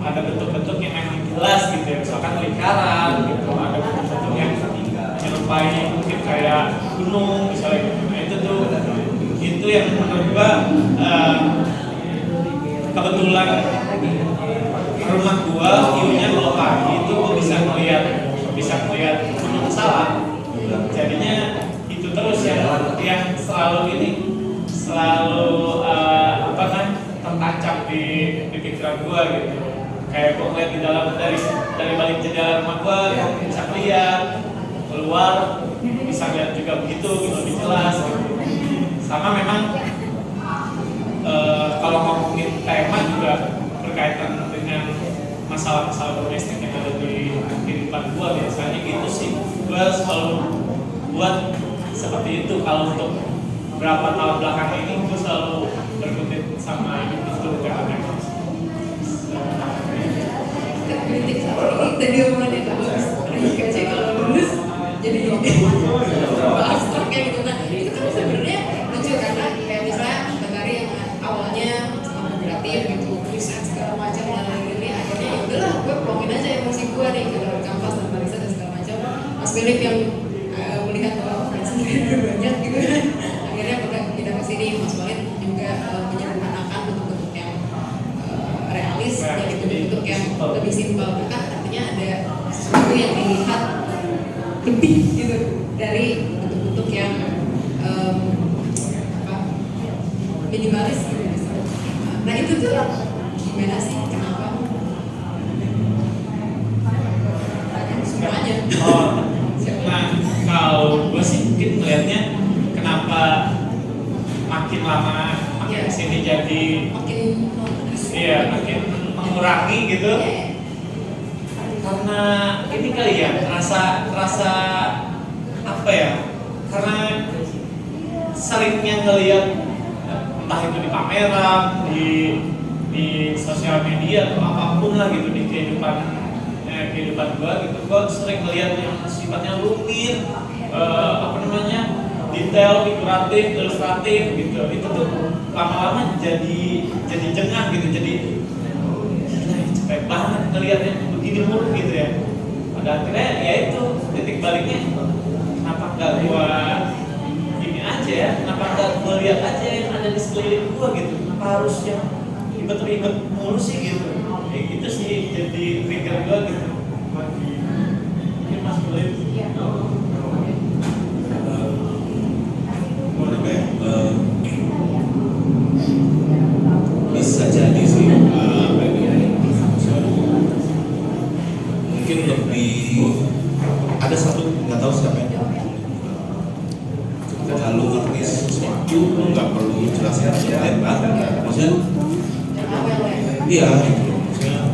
ada bentuk-bentuk yang memang jelas gitu ya, misalkan lingkaran gitu, ada bentuk-bentuk yang menyerupai mungkin kayak gunung misalnya gitu. Nah, itu yang menurut gua kebetulan rumah gua view-nya kalau pagi itu gua bisa melihat gunung Salak. Jadinya itu terus yang selalu tertancap di pikiran gua gitu. Kayak gua ngeliat di dalam dari balik jendela rumah gua bisa lihat keluar, bisa lihat juga begitu gitu, lebih jelas gitu. Sama memang kalau ngomongin tema juga berkaitan dengan masalah-masalah domestik yang ada di kehidupan gua biasanya gitu sih. gue selalu buat seperti itu. Kalau untuk berapa tahun belakang ini gue selalu berkutit sama itu karena kritik sama ini tadi omongannya bagus. Kayak kalau lulus jadi abstrak kayak gitu. Nah itu kan sebenarnya lucu karena kayak misalnya Bakari yang awalnya sama kreatif gitu, riset segala macam dan ini akhirnya ya udahlah gue plongin aja emosi gue nih ke kanvas dan barisan dan segala macam. Mas Philip yang melihat bahwa sendiri udah banyak gitu kan, akhirnya udah pindah ke sini. Mas Walid juga menyederhanakan bentuk-bentuk yang realis dari bentuk-bentuk yang lebih simpel, kan artinya ada sesuatu yang dilihat lebih gitu dari bentuk-bentuk yang minimalis gitu. Nah itu tuh gimana sih, kenapa? Semuanya. Nah kalau gue sih mungkin melihatnya kenapa makin lama makin kesini jadi makin mengurangi gitu. Karena ini kali ya rasa apa ya? Karena seringnya ngelihat entah itu di pameran, di sosial media atau apapun lah gitu di kehidupan gue gitu. Gue sering ngelihat yang sifatnya rumit, detail, figuratif, ilustratif gitu. Itu tuh lama-lama jadi jengah gitu. Jadi capek banget ngelihatnya begini mulu gitu ya. Pada akhirnya ya itu titik baliknya, kenapa nggak gua ini aja ya, kenapa nggak gua lihat aja yang ada di sekeliling gua gitu, kenapa harus yang ribet-ribet mulu sih gitu. Kayak gitu sih jadi trigger gua gitu. Ini Mas Philip. Bisa jadi sih mungkin lebih ada satu, nggak tahu siapa yang kalau ngerti sesuatu nggak perlu jelasin lebar, maksudnya iya gitu, maksudnya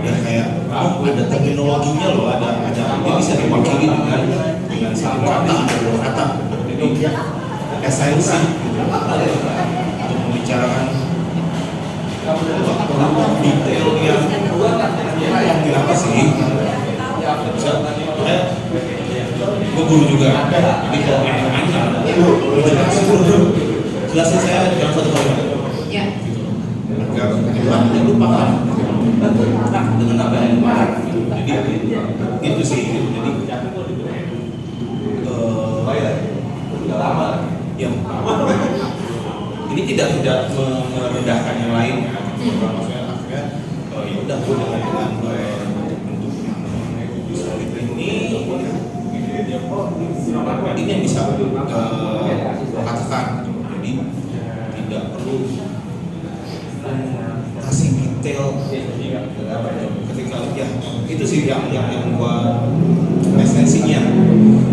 ya kayak ada terminologinya loh, ada ini bisa diwakili dengan satu kata atau dua kata, jadi esensi gitu, untuk membicarakan detail yang kenapa sih? Gue guru juga, jadi kalau jelasin saya dalam satu kalimat. Ya. Agar lu paham dengan apa yang lu paham. Jadi itu sih. Jadi yang ini tidak merendahkan yang lain ya. Maksudnya akhirnya ya udah gue dengan bentuk solid ini yang bisa katakan. Jadi tidak perlu kasih detail ketika ya itu sih yang gua esensinya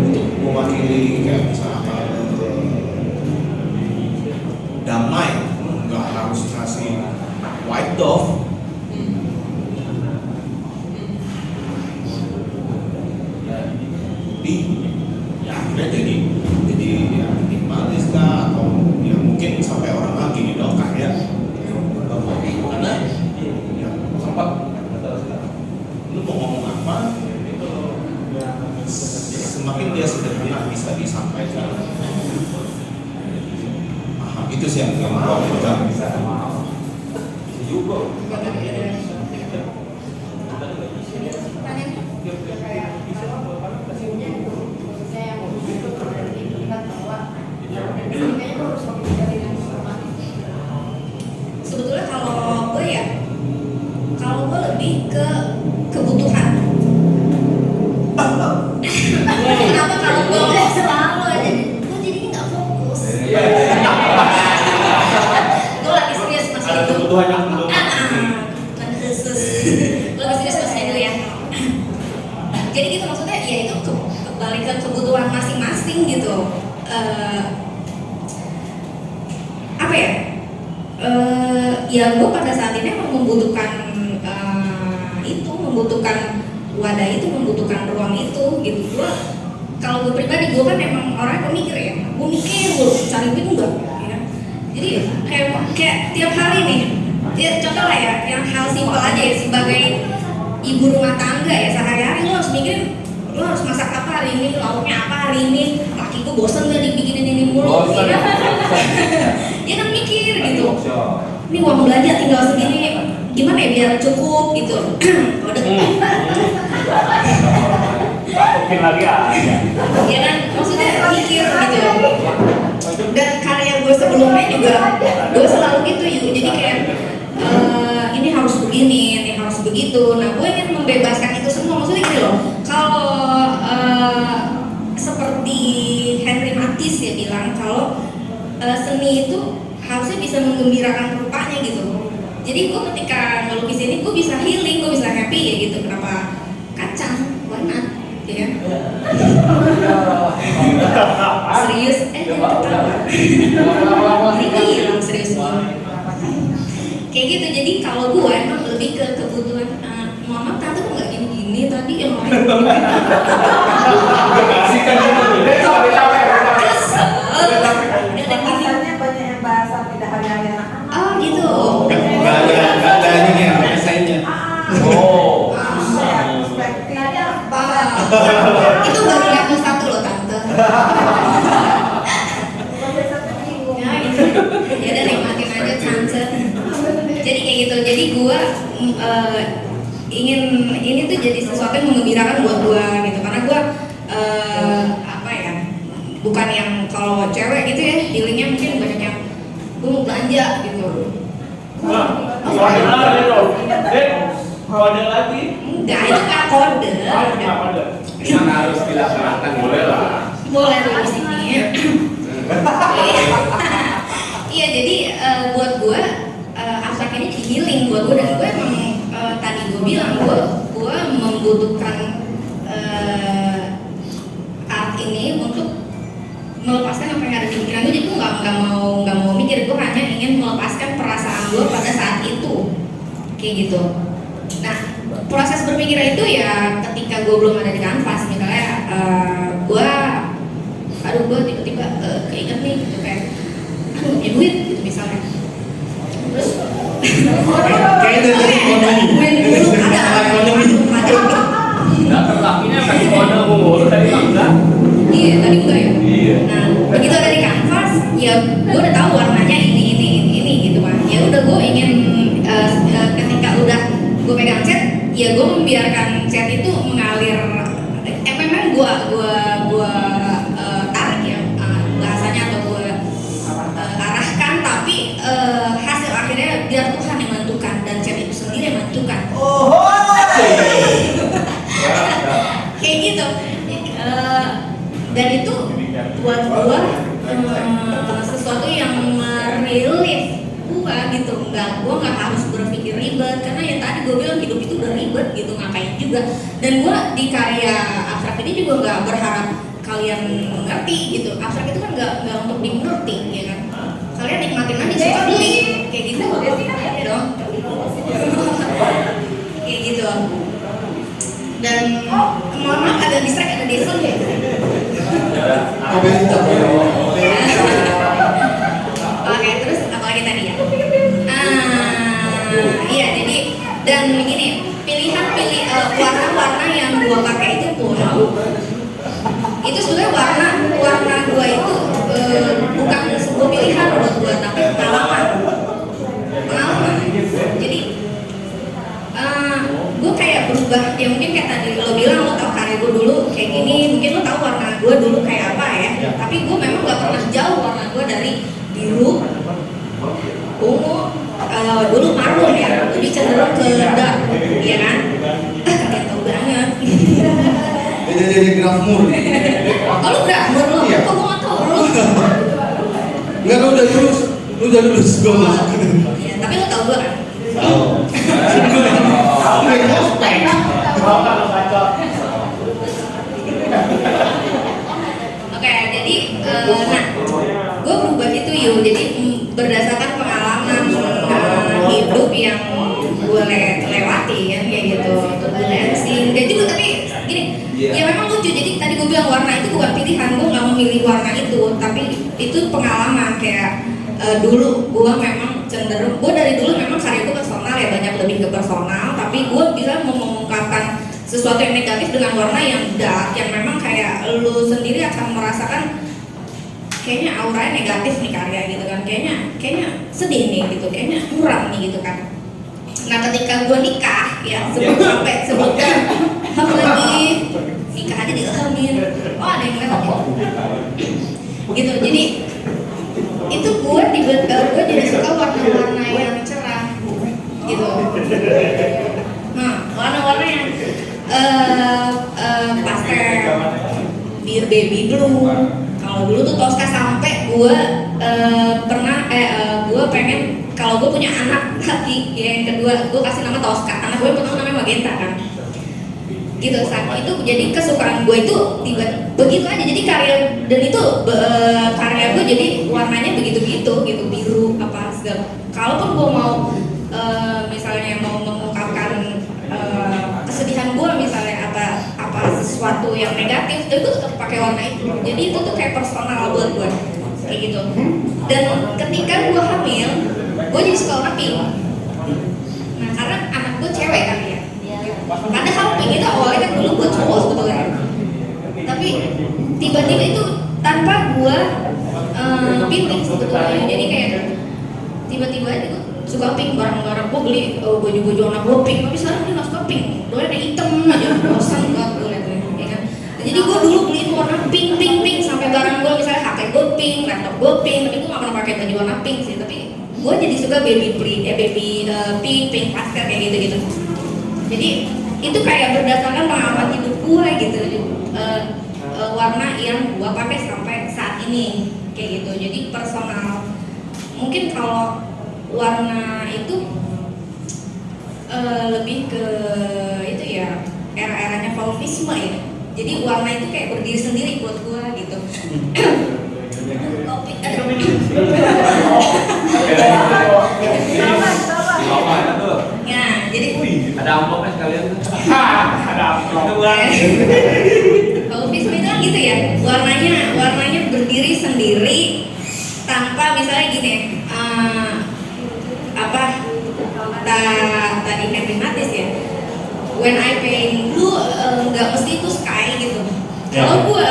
untuk mewakili kayak misalnya damai, nggak harus kasih white dove. Ya akhirnya jadi ya minimalis kah, atau ya mungkin sampai orang gini dong karya karena ya sempat lu mau ngomong apa semakin dia sederhana bisa disampaikan. Itu sih yang mau kita juga. Sebetulnya kalau gue lebih ke kebutuhan. Kenapa kalau gue selalu aja gue jadi nggak fokus. Gue lagi serius mas Ada itu. kebutuhan yang belum khusus. Gue lagi serius mas itu ya. Jadi gitu maksudnya ya itu kembali ke kebutuhan masing-masing gitu. Apa ya? Ya gue pada saat ini emang membutuhkan wadah itu membutuhkan ruang itu gitu. Gue kalau gue pribadi, gue kan emang orangnya pemikir ya, gue mikir gue cari duit enggak ya. Jadi kayak tiap hari nih, contoh lah ya, yang hal simpel aja ya, sebagai ibu rumah tangga ya, sehari-hari lo harus mikirin lo harus masak apa hari ini, lauknya apa hari ini, laki gue bosen gak dibikinin ini mulu ya. Dia kan mikir gitu, ini uang belanja tinggal segini, gimana ya biar cukup gitu. Udah Masukin lagi aja. ya kan, maksudnya mikir gitu. Dan karya gue sebelumnya juga gue selalu gitu yuk, jadi kayak ini harus begini, ini harus begitu. Nah gue ingin membebaskan itu semua. Maksudnya gini loh, kalau seperti Henry Matisse ya bilang kalau seni itu harusnya bisa menggembirakan rupanya gitu. Jadi gue ketika ngelukis ini gue bisa healing, gue bisa happy ya gitu. Kenapa kacang, warna ya kan? Serius? Hilang serius. Kayak gitu. Jadi kalau gue emang lebih ke kebutuhan. Mama tante kok nggak gini-gini tadi yang lain. Kasihkan gitu. Kesel. Bahasanya banyak yang bahasa tidak hari-hari anak-anak. Oh gitu. Nggak ada ini ya, desainnya. Oh. Perspektif. Itu baru level 1 loh tante. Ya gitu. Ya udah nikmatin aja tante. Jadi kayak gitu. Jadi gua ingin ini tuh jadi sesuatu yang menggembirakan buat gua gitu. Karena gua apa ya? Bukan yang kalau cewek gitu ya, healingnya mungkin banyak yang gua mau belanja gitu. Nah, kode lagi dong. Kode lagi. Enggak, itu kan kode. Nggak kode. Emang harus dilaksanakan, boleh lah. Boleh tuh di sini. Iya, jadi buat gue abstrak ini healing buat gue, dan gue emang tadi gue bilang gue membutuhkan art ini untuk melepaskan apa yang ada di pikiran gue. Jadi gue nggak mau mikir, gue hanya ingin melepaskan perasaan gue pada saat itu kayak gitu. Nah, proses berpikir itu ya ketika gue belum ada di kanvas, misalnya gue tiba-tiba keinget nih gitu kayak punya duit gitu misalnya, terus Kayaknya dari ekonomi. dulu ada Nggak terlakinya kasih kode umur tadi enggak. iya tadi enggak ya. Iya. Nah begitu ada di kanvas ya gue udah tahu warnanya ini gitu kan. Ya udah gue ingin ketika udah gue pegang cat ya gue membiarkan cat itu mengalir. Memang gue tarik ya bahasanya, atau gue arahkan, tapi hasil akhirnya biar Tuhan yang menentukan dan cat itu sendiri yang menentukan. Kayak gitu. Dan itu buat gue sesuatu yang merilis gue gitu. Gue nggak harus berpikir ribet, karena yang tadi gue bilang hidup itu udah ribet gitu, ngapain juga. Dan gue di karya abstrak ini juga nggak berharap kalian mengerti gitu. Abstrak itu kan nggak untuk dimengerti ya kan. Kalian nikmatin aja, suka beli kayak gitu. Ya dong. Kayak gitu. Dan mohon maaf ada distract, ada desel ya. Oke, terus apa lagi tadi ya? Iya, jadi dan begini, pilih warna-warna yang gua pakai itu pun itu sebenarnya warna gua itu bukan sebuah pilihan buat gua, tapi pengalaman. Jadi gue kayak berubah ya, mungkin kayak tadi lo bilang lo tau karya gue dulu kayak gini, mungkin lo tau warna gue dulu kayak apa ya, tapi gue memang gak pernah jauh warna gue dari biru, ungu, dulu marun ya, lebih cenderung ke dark, ya kan? Kalian tau banget. Jadi Grafmur. Oh lu Grafmur lo? Iya. Kok gue gak tau lo? Enggak, lu udah lulus, gue masuk. Iya, tapi lo tau gue kan? Tahu. Oke, jadi nah gue berubah itu yuk, jadi berdasarkan pengalaman hidup yang gue lewati kan kayak gitu, turbulensi dan juga Ya memang lucu, jadi tadi gue bilang warna itu bukan pilihan, gue nggak memilih warna itu, tapi itu pengalaman kayak dulu gue memang cenderung, gue dari dulu memang karya gue personal ya, banyak lebih ke personal, tapi gue bisa mengungkapkan sesuatu yang negatif dengan warna yang dark, yang memang kayak lu sendiri akan merasakan kayaknya auranya negatif nih karya gitu kan, kayaknya sedih nih gitu, kayaknya muram nih gitu kan. Nah ketika gue nikah ya, sebelum lagi nikah aja diilhamin, oh ada yang lewat gitu. Jadi itu gue jadi suka warna-warna yang cerah gitu. Nah warna-warna yang pastel, baby blue. Kalau dulu tuh Tosca, sampai gue gue pengen kalau gue punya anak laki yang kedua gue kasih nama Tosca, anak gue pertama namanya Magenta kan gitu. Saat itu jadi kesukaan gue itu tiba begitu aja, jadi karya dan itu karya gue jadi warnanya begitu-begitu gitu, biru apa segala. Kalaupun gue mau misalnya mau mengungkapkan kesedihan gue misalnya apa sesuatu yang negatif, itu tetap pakai warna itu. Jadi itu tuh kayak personal buat gue kayak gitu. Dan ketika gue hamil, gue jadi suka warna pink. Nah karena anak gue cewek kan ya. Padahal pink itu awalnya kan dulu buat cowok sebetulnya. Tapi tiba-tiba itu tanpa gue pilih sebetulnya. Jadi kayak tiba-tiba itu suka pink, barang-barang gue beli baju-baju anak gue pink, tapi sekarang dia nggak suka pink, doanya ada hitam aja, bosan banget gue liatnya, ya kan? Jadi gue dulu beliin warna pink sampai barang gue misalnya HP gue pink, laptop gue pink, tapi gue nggak pernah pakai baju warna pink sih, tapi gue jadi suka baby pink pastel kayak gitu. Jadi itu kayak berdasarkan pengalaman hidup gue gitu, warna yang gue pakai sampai saat ini kayak gitu. Jadi personal. Mungkin kalau warna itu lebih ke itu ya era-eranya fauvisme ya. Jadi warna itu kayak berdiri sendiri buat gua gitu. Ya, jadi Ada amplopnya sekalian. Ada amplop. fauvisme itu kan gitu ya. Warnanya berdiri sendiri tanpa misalnya gini. Tadi Henry Matisse ya, when I paint blue nggak mesti itu sky gitu. Kalau gue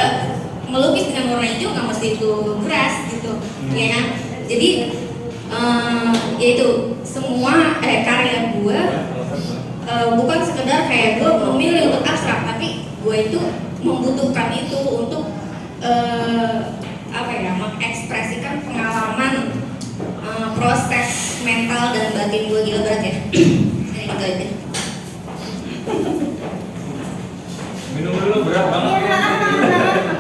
melukis dengan warna hijau nggak mesti itu grass gitu, ya kan? Jadi yaitu semua karya gue bukan sekedar kayak gue memilih untuk abstrak, tapi gue itu membutuhkan itu untuk mengekspresikan pengalaman proses mental dan batin gue. Gila berat ya. Ini gitu aja. Minum dulu, berat banget. Iya,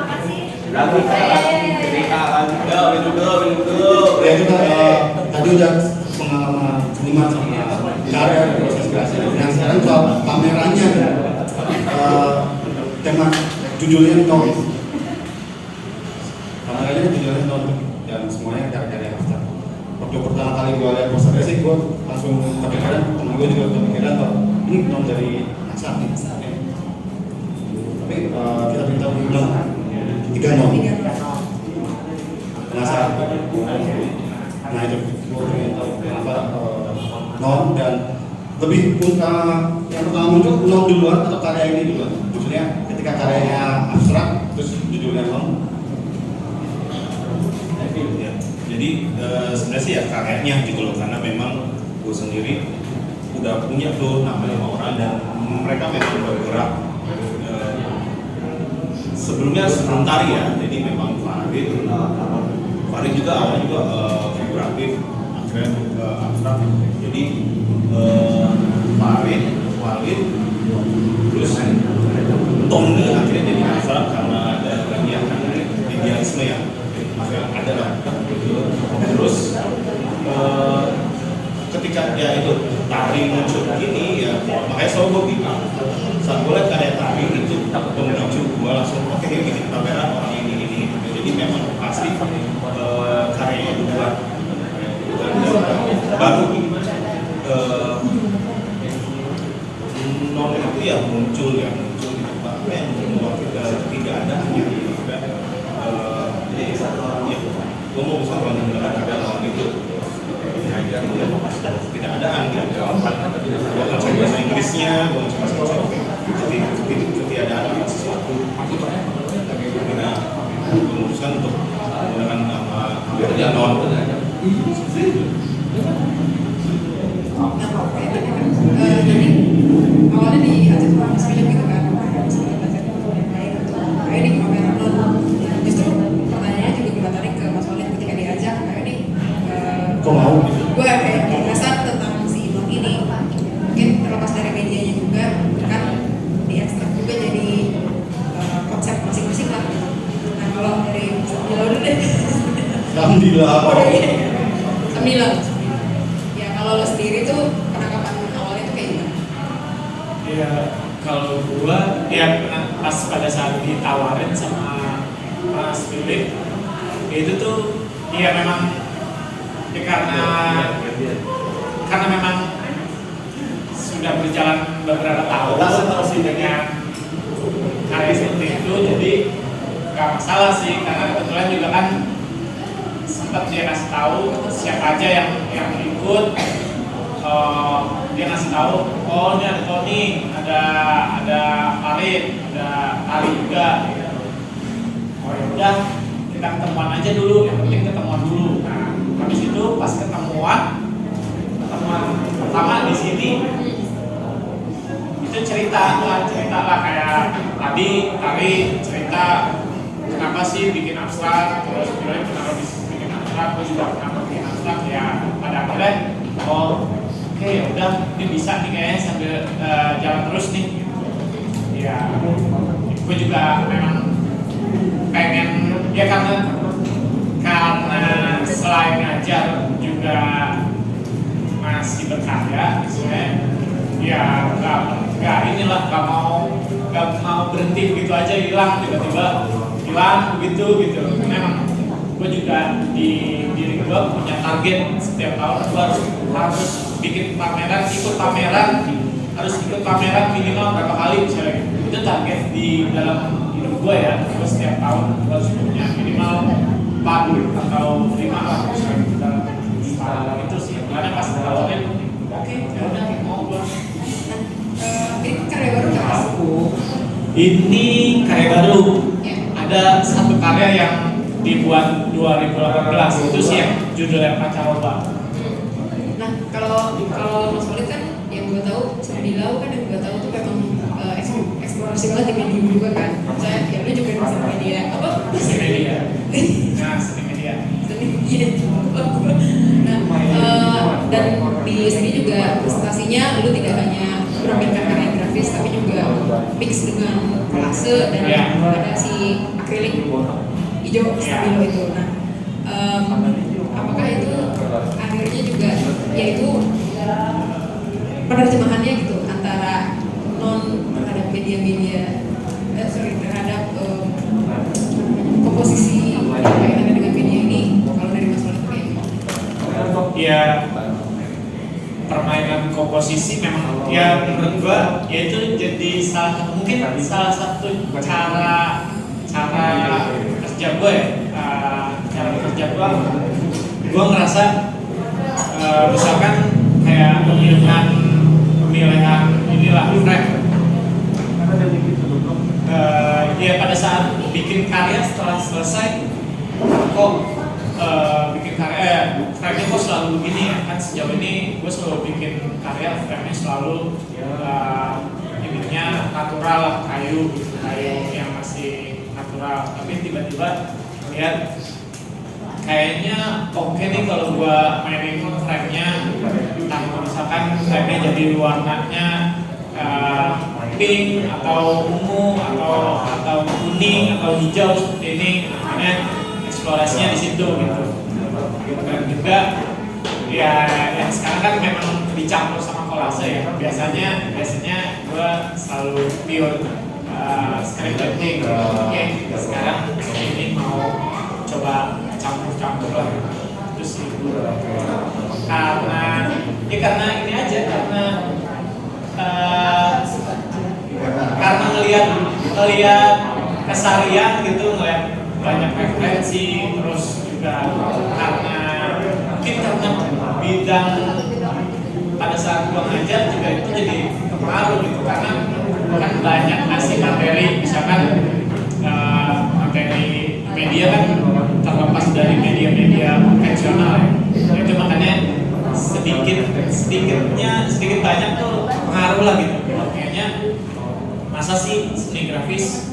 makasih. Minum dulu. Ya juga tadi udah pengalaman seniman sama karya dan proses kreasi. Nah sekarang soal pamerannya, tema judulnya noise. Pamerannya judulnya noise dan semuanya karya-karya abstrak. Waktu pertama kali gue lihat proses kreasi, gue langsung kepikiran, temen gue juga kepikiran kalau ini non dari abstrak nih. Tapi kita beritahu non, 3 non. Penasaran? Nah itu gue pengen tahu kenapa non dan lebih yang pertama muncul non duluan atau karya ini duluan. Maksudnya ketika karyanya abstrak terus judulnya non. Ya, jadi sebenarnya sih ya karyanya gitu loh, karena memang gue sendiri udah punya tuh nama 5 orang dan mereka memang bergerak sebelumnya sebelum tari ya. Jadi memang Farid juga awalnya juga figuratif, akhirnya abstrak. Jadi Farid, Walid, terus Tony akhirnya jadi abstrak karena ada bagian idealisme ya. Ada lah. Terus ketika ya itu tari muncul begini ya, makanya selalu gue bilang saat gue lihat karya tari itu memicu gue langsung oke yuk bikin pameran orang ini. Jadi memang pasti karyanya duluan baru non itu ya muncul di tempat apa yang membuat ketidakadaannya gue mau usaha menggunakan kata lawan itu ketidakadaan gitu. Gue nggak coba bahasa Inggrisnya, gue nggak coba ketiadaan sesuatu. Karena gue memutuskan untuk menggunakan nama non. Jadi awalnya diajak Mas Philip gitu kan, ayo nih kamera non. Justru pertanyaannya juga kita tarik ke Mas Philip ketika diajak, ayo nih Kok mau gitu? gue kayak gagasan tentang si non ini. Mungkin terlepas dari medianya juga kan diekstrak juga jadi konsep masing-masing lah. Nah kalau dari Samila dulu deh. Alhamdulillah. Samila. Ya kalau lo sendiri tuh penangkapan awalnya tuh kayak gimana? Ya kalau gua ya pas pada saat ditawarin sama Mas Philip itu tuh ya memang ya karena memang sudah berjalan beberapa tahun dengan karya seperti itu, jadi gak masalah sih, karena kebetulan juga kan sempat dia kasih tahu siapa aja yang ikut. Dia ngasih tahu, oh ini ada Tony, ada Farid, ada Ali juga. Oh ya udah, kita ketemuan aja dulu, yang penting ketemuan dulu. Nah, habis itu pas ketemuan pertama di sini itu cerita lah kayak tadi Ari cerita kenapa sih bikin abstrak, terus bilang kenapa bikin abstrak, terus juga kenapa bikin abstrak, ya pada akhirnya oke, ya udah ini bisa nih kayaknya sambil jalan terus nih. Ya, gue juga memang pengen ya karena selain ngajar juga masih berkarya, misalnya ya nggak mau berhenti begitu aja hilang tiba-tiba hilang begitu. Memang gue juga di diri gue punya target setiap tahun gue harus bikin pameran, harus ikut pameran minimal berapa kali misalnya. Itu target di dalam hidup gue ya. Gue setiap tahun gue harus punya minimal 4 atau 5 lah misalnya dalam itu sih. Karena pas tawarin, oke, ya udah mau gue. Ini karya baru nggak Mas? Ini karya baru. Ya. Ada satu karya yang dibuat 2018 itu sih yang judulnya Pacaroba. Nah kalau Mas Walid kan yang gue tahu Sambilau kan yang gue tahu tuh memang eksplorasi banget di media juga kan. Saya ya lu juga di media apa? Seni media. Nah, seni media. Nah, dan di sini juga presentasinya lu tidak hanya menampilkan karya grafis tapi juga mix dengan kolase dan ada si akrilik hijau stabilo itu. Nah, apakah itu akhirnya juga yaitu penerjemahannya gitu antara non terhadap media-media terhadap komposisi kaitannya dengan media ini kalau dari Mas Walid kayak Ya, permainan komposisi memang ya menurut gua ya itu jadi mungkin salah satu cara kerja gue ya. Cara kerja gue ngerasa misalkan kayak pemilihan inilah frame. Ya pada saat bikin karya setelah selesai kok bikin karya frame-nya kok selalu begini ya kan, sejauh ini gue selalu bikin karya frame-nya selalu ininya natural lah, kayu yang masih natural, tapi tiba-tiba lihat kayaknya oke nih kalau gue mainin frame-nya, entah misalkan frame-nya jadi warnanya pink atau ungu atau kuning atau hijau seperti ini, makanya eksplorasinya di situ gitu. Dan juga ya yang sekarang kan memang dicampur sama kolase ya. Biasanya gue selalu pure screen printing. Oke, sekarang ini mau coba campur lah. Itu sih karena ini aja karena ngelihat ngeliat kesarian gitu, ngeliat banyak referensi, terus juga karena mungkin karena bidang pada saat gua ngajar juga itu jadi pengaruh gitu, karena kan banyak ngasih materi, misalkan materi media kan terlepas dari media-media konvensional ya. Itu makanya sedikit banyak tuh pengaruh lah gitu. Kayaknya masa sih seni grafis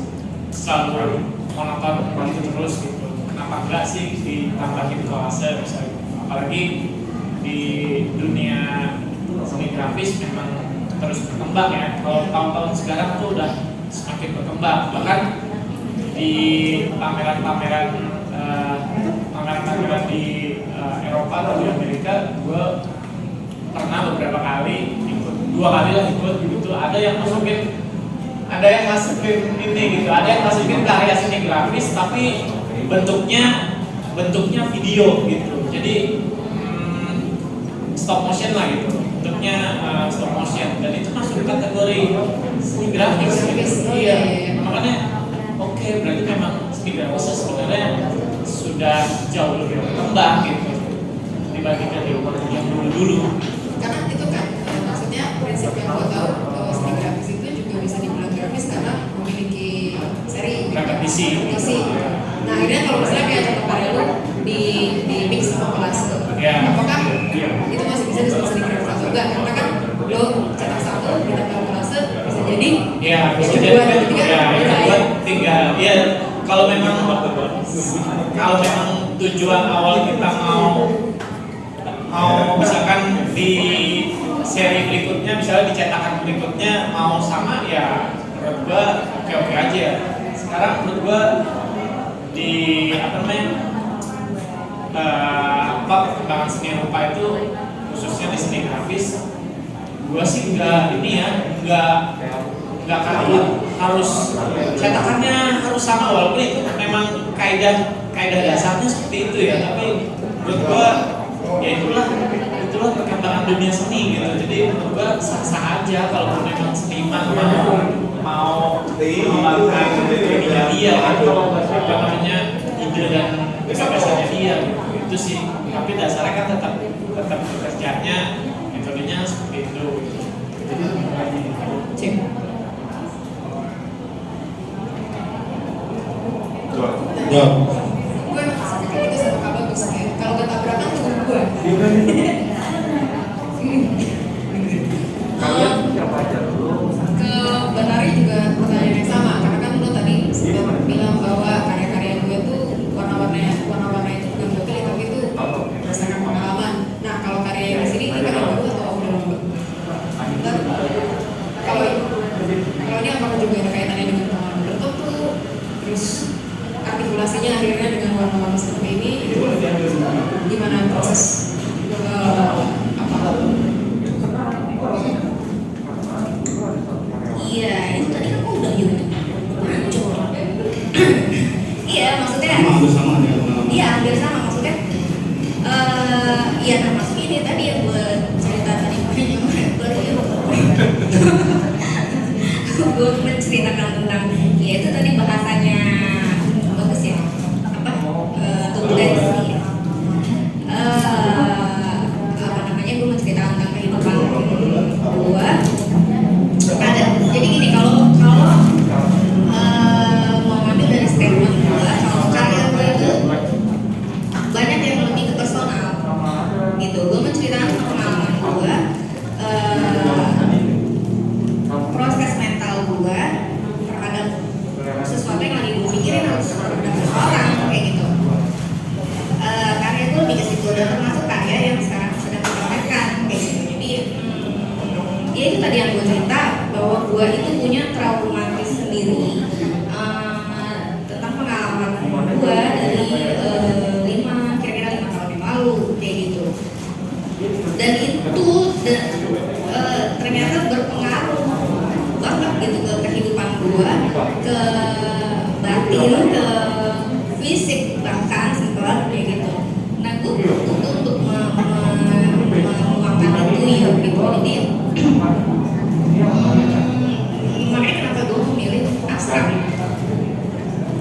selalu monoton gitu terus gitu. Kenapa enggak sih ditambahin kolase misalnya? Apalagi di dunia seni grafis memang terus berkembang ya. Kalau tahun-tahun sekarang tuh udah semakin berkembang. Bahkan di pameran-pameran di Eropa atau di Amerika, gue pernah beberapa kali ikut, 2 kali lah ikut gitu. Ada yang masukin ini gitu, ada yang masukin karya seni grafis tapi bentuknya video gitu. Jadi stop motion lah gitu, bentuknya stop motion, dan itu masuk kategori seni grafis gitu. Iya, makanya oke, berarti memang seni grafis sebenarnya sudah jauh lebih berkembang gitu dibanding dari yang dulu. Karena itu kan maksudnya prinsip yang gue tahu bahwa seni grafis itu juga bisa dibilang grafis karena memiliki seri Repetisi. Nah akhirnya kalau misalnya kayak contoh karya lu di mix sama kelas, apakah itu masih bisa disebut seni grafis atau enggak? Karena kan lo cetak satu ditambah kolase bisa jadi bisa jadi dua dan tiga. Ya kalau memang tujuan awal kita mau misalkan di seri berikutnya, misalnya di cetakan berikutnya mau sama, ya menurut gua oke aja. Sekarang menurut gua di perkembangan seni rupa itu, khususnya di seni grafis, gua sih nggak harus cetakannya harus sama, walaupun itu memang kaidah dasarnya seperti itu ya. Tapi menurut gua ya itulah perkembangan dunia seni gitu. Jadi menurut gua sah-sah aja kalau memang seniman mau mengembangkan ide dia gitu, ide dan gagasannya dia gitu. Itu sih. Tapi dasarnya kan tetap kerjanya, metodenya seperti itu. Cek. Gue seperti itu sama Kak Bagus ya. Kalau gak tabrakan tuh gue. Ke Benari juga pertanyaan yang sama, karena kan lo tadi sempat bilang bahwa karya-karya gue tuh warna-warna itu bukan bukan tapi itu berdasarkan pengalaman. Nah kalau karya yang di sini ini karya baru atau udah lama? Kalau ini apakah juga ada kaitannya dengan pengalaman tertentu, terus artikulasinya akhirnya dengan warna-warna seperti ini, gimana proses Iya, itu tadi kan udah hancur. Iya, maksudnya. Iya, hampir sama maksudnya. Iya, termasuk ini tadi yang gue cerita tadi gue menceritakan tentang, ya itu tadi bahasanya bagus ya, turbulensi. Gue menceritakan tentang kehidupan gue. Ada, jadi gini, kalau mau ngambil dari statement gue, kalau karya gue itu banyak yang lebih ke personal gitu. Gue menceritakan pengalaman gue, proses mental gue terhadap sesuatu yang lagi gue pikirin harus terhadap seseorang kayak gitu. Karya gue lebih ke situ, dan termasuk karya yang sekarang sedang dipraktekkan kayak gitu. Jadi ya itu tadi yang gue cerita, bahwa gue itu punya traumatis sendiri tentang pengalaman gue dari kira-kira 5 tahun yang lalu kayak gitu. Dan itu ternyata berpengaruh banget gitu ke kehidupan gue, ke batin, ke fisik bahkan setelah kayak gitu. Nah gue butuh untuk meluangkan itu ya gitu. Jadi makanya kenapa gue memilih abstrak gitu.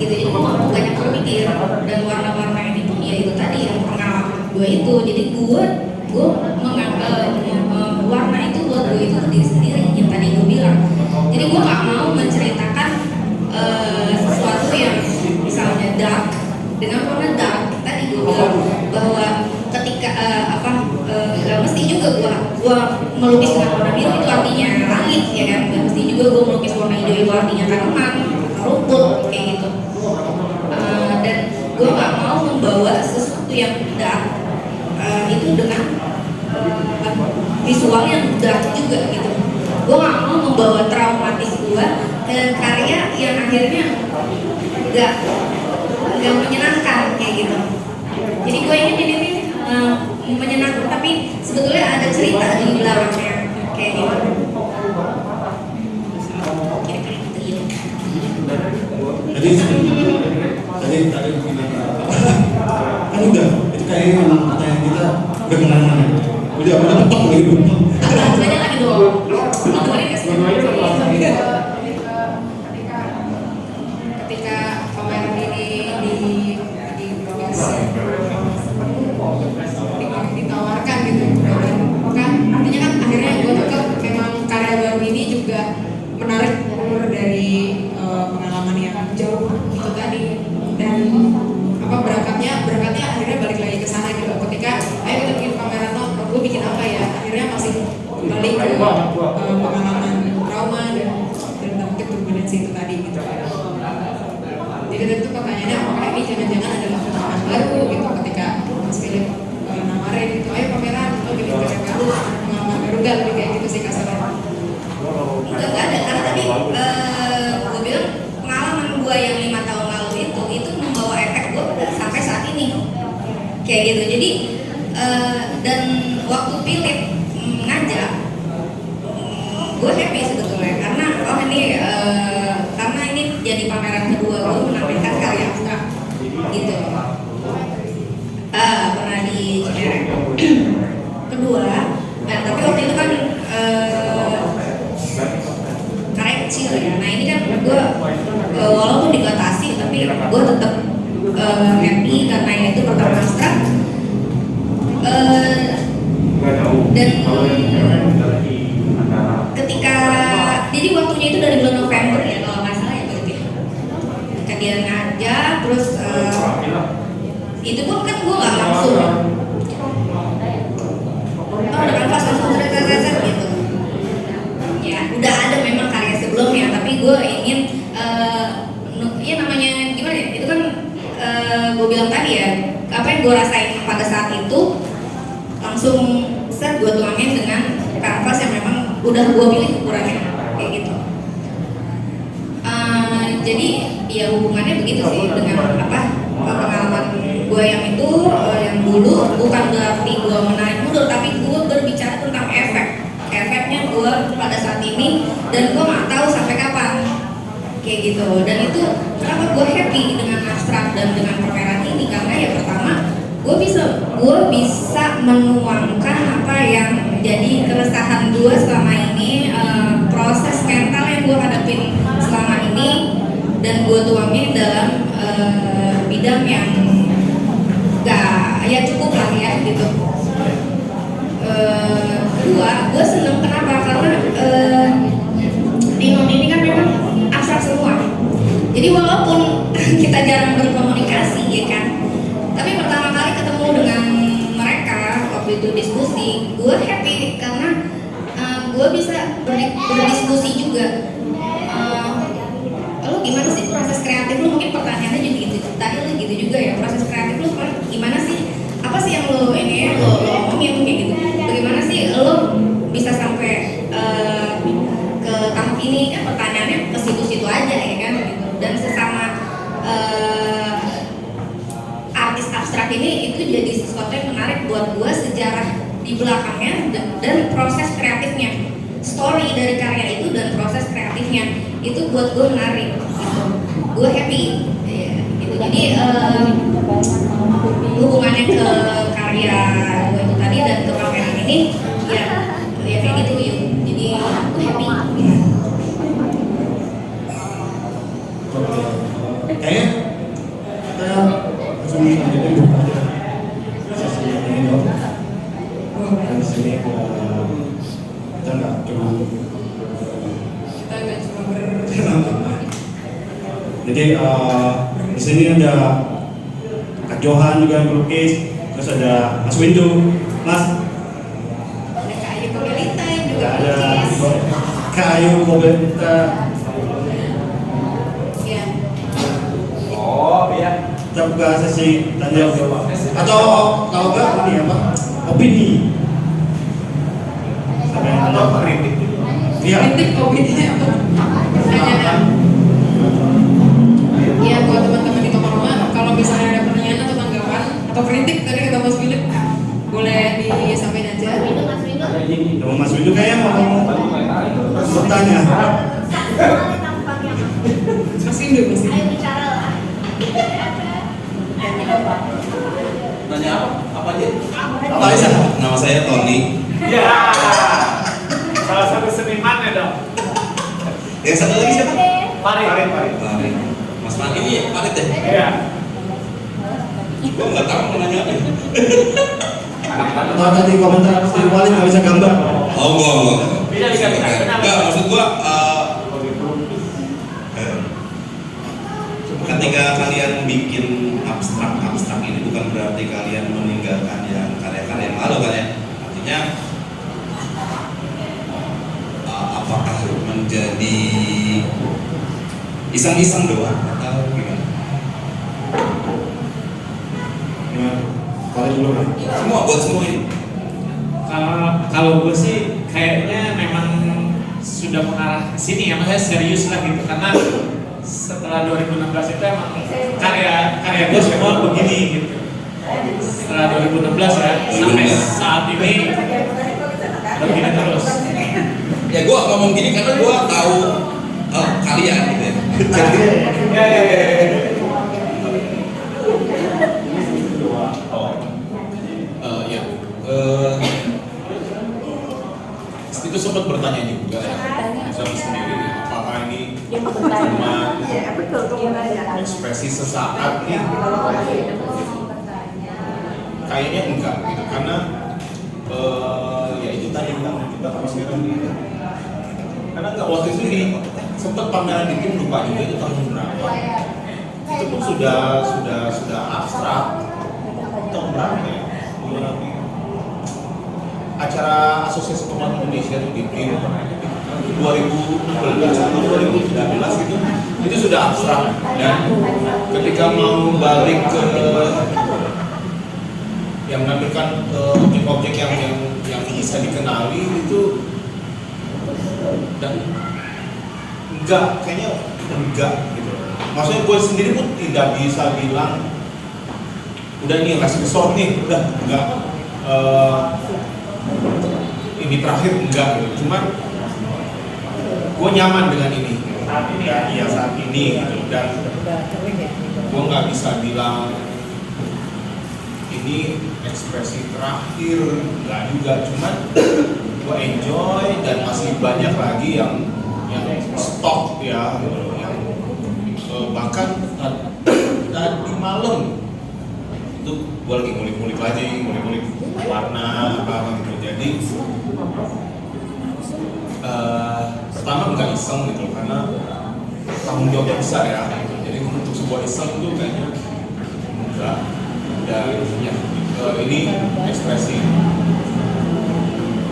Jadi gue gak mau banyak berpikir, dan warna-warna ini tuh ya itu tadi yang pengalaman gue itu. Jadi gue menganggap warna itu buat gue itu diri sendiri yang tadi gue bilang. Jadi gue gak mau menceritakan sesuatu yang misalnya dark dengan warna dark. Tadi gue bilang bahwa ketika gak mesti juga gue melukis dengan warna biru itu artinya langit ya kan, gak mesti juga gue melukis warna hijau itu artinya tanaman atau rumput kayak gitu. Dan gue gak mau membawa sesuatu yang dark itu dengan visual yang dark juga gitu. Gue gak mau membawa traumatis gue ke karya yang akhirnya gak menyenangkan kayak gitu. Jadi gue ingin ini menyenangkan, tapi sebetulnya ada cerita di belakangnya kayak gitu. Tadi kan udah itu kayaknya memang pertanyaan kita udah kemana-mana, udah betok gitu. Banyak lagi dong. Lu dengerin gak sih? Ketika pameran ini ditawarkan gitu, kan artinya kan akhirnya gue tetap memang karya baru ini juga menarik dari pengalaman yang jauh itu tadi, dan berangkatnya akhirnya balik lagi ke sana gitu. Ketika ayo kita bikin pameran, gue bikin apa ya, akhirnya masih balik ke pengalaman trauma dan mungkin turbulensi itu tadi gitu. Jadi tentu pertanyaannya apakah ini jangan-jangan adalah pengalaman baru gitu ketika Mas Philip nawarin gitu, ayo pameran lo bikin karya baru, pengalaman baru gak, lebih kayak gitu sih kasarnya. Enggak ada, karena tadi gue bilang pengalaman gue yang 5 tahun lalu itu membawa efek gue sampai saat ini kayak gitu. Jadi dan waktu Philip ngajak, gue happy sebetulnya karena karena ini jadi pameran kedua gue menampilkan karya abstrak gitu. Pernah di Cikarang kedua, nah tapi waktu itu kan karya kecil ya. Nah ini kan gue walaupun dibatasi tapi gue tetap happy karena itu pertama abstrak. Dan ketika jadi waktunya itu dari bulan November ya kalau nggak salah ya berarti. Ketika dia ngajak terus itu pun kan gue nggak langsung dengan pas langsung cerita gitu. Ya udah ada memang karya sebelumnya, tapi gue ingin ya namanya gimana ya, itu kan gue bilang tadi ya, apa yang gue rasain pada saat itu langsung set gue tuangin dengan kanvas yang memang udah gue pilih ukurannya kayak gitu. Jadi ya hubungannya begitu sih dengan pengalaman gue yang itu yang dulu, bukan berarti gue menarik mundur, tapi gue berbicara tentang efeknya gue pada saat ini, dan gue nggak tahu sampai kapan kayak gitu. Dan itu kenapa gue happy dengan abstrak dan dengan pameran ini, karena ya pertama gue bisa menuangkan apa yang jadi keresahan gue selama ini, proses mental yang gue hadapin selama ini, dan gue tuangin dalam bidang yang ya cukup lah ya gitu. Kedua, gue seneng kenapa? Karena di non ini kan memang abstrak semua. Jadi walaupun kita jarang berkomunikasi ya kan, tapi pertama kali ketemu dengan mereka waktu itu diskusi, gue happy karena gue bisa berdiskusi juga. Lo gimana sih proses kreatif lo? Mungkin pertanyaannya jadi gitu tadi lo gitu juga ya, proses kreatif lo gimana sih? Apa sih yang lo omongin kayak gitu? Bagaimana sih lo bisa sampai ke tahap ini? Kan pertanyaannya ke situ-situ aja ya kan gitu. Dan sesama artis abstrak ini itu jadi sesuatu yang menarik buat gue, sejarah di belakangnya dan proses kreatifnya, story dari karya itu dan proses kreatifnya itu buat gue menarik gitu. Gue happy ya, gitu. Jadi hubungannya ke karya gue itu tadi dan ke pameran ini ya kayak gitu yuk. Jadi gue happy. Jadi di sini ada Kak Johan juga yang melukis, terus ada Mas Windu, Mas. Ada Kak Ayu Komelita yang juga Ada melukis. Kak Ayu Komelita. Ya. Oh, iya. Kita buka sesi tanya jawab. Atau kalau enggak ini apa? Opini. Sampai yang Atau tanya. kritik. Iya. Kritik opini apa? Pertanyaan. Iya, buat teman-teman di toko rumah, kalau misalnya ada pertanyaan atau tanggapan atau kritik tadi kata Mas Philip, boleh disampaikan aja. Mas Windu. Sama Mas Windu kayaknya mau bertanya. Mas Windu, Mas Windu. Ayo bicara lah. Nanya apa? Apa aja? Apa aja? Nama saya Tony. Ya, salah satu seniman ya dong. Yang satu lagi siapa? Farid. Farid. Mas Farid ini Farid deh. Iya. Gue nggak tahu mau nanya apa. Atau tadi komentar Steve Wali nggak bisa gambar. Oh, enggak. Bisa bisa. Kenapa? Enggak, maksud gua ketika kalian bikin abstrak ini bukan berarti kalian meninggalkan yang karya-karya yang lalu kan ya. Artinya apakah menjadi iseng-iseng doang atau gimana? Kalau dulu kan. Semua buat semua ini. Kalau gue sih kayaknya memang sudah mengarah ke sini ya, maksudnya serius lah gitu, karena setelah 2016 itu emang karya gue semua begini gitu. Setelah 2016 ya, sampai saat ini begini terus. Ya gua ngomong gini karena gua tahu kalian gitu ya. Jadi itu sempat bertanya juga ya, saya sendiri apakah ini cuma ekspresi sesaat nih? Kayaknya enggak gitu, karena ya itu tadi yang kita harus sekarang ini. Karena enggak waktu itu ini sempat pameran di tim, lupa juga itu tahun berapa. Itu pun sudah abstrak. Tahun berapa ya? Acara Asosiasi Pembuat Indonesia itu di BRIN 2016 atau 2017 itu sudah abstrak, dan ketika mau balik ke yang menampilkan objek-objek yang bisa dikenali itu, dan kayaknya enggak gitu. Maksudnya gue sendiri pun tidak bisa bilang udah ini kasih kesor nih, udah enggak. Ini terakhir enggak gitu. Cuman gue nyaman dengan ini ya, iya saat ini gitu, dan gue nggak bisa bilang ini ekspresi terakhir, nggak juga. Cuman gue enjoy dan masih banyak lagi yang stok ya gitu, yang bahkan tadi malam itu gue lagi ngulik-ngulik warna apa gitu. Jadi pertama nggak iseng gitu, karena tanggung jawabnya besar ya gitu. Jadi untuk sebuah iseng itu kayaknya enggak, dan ya ini ekspresi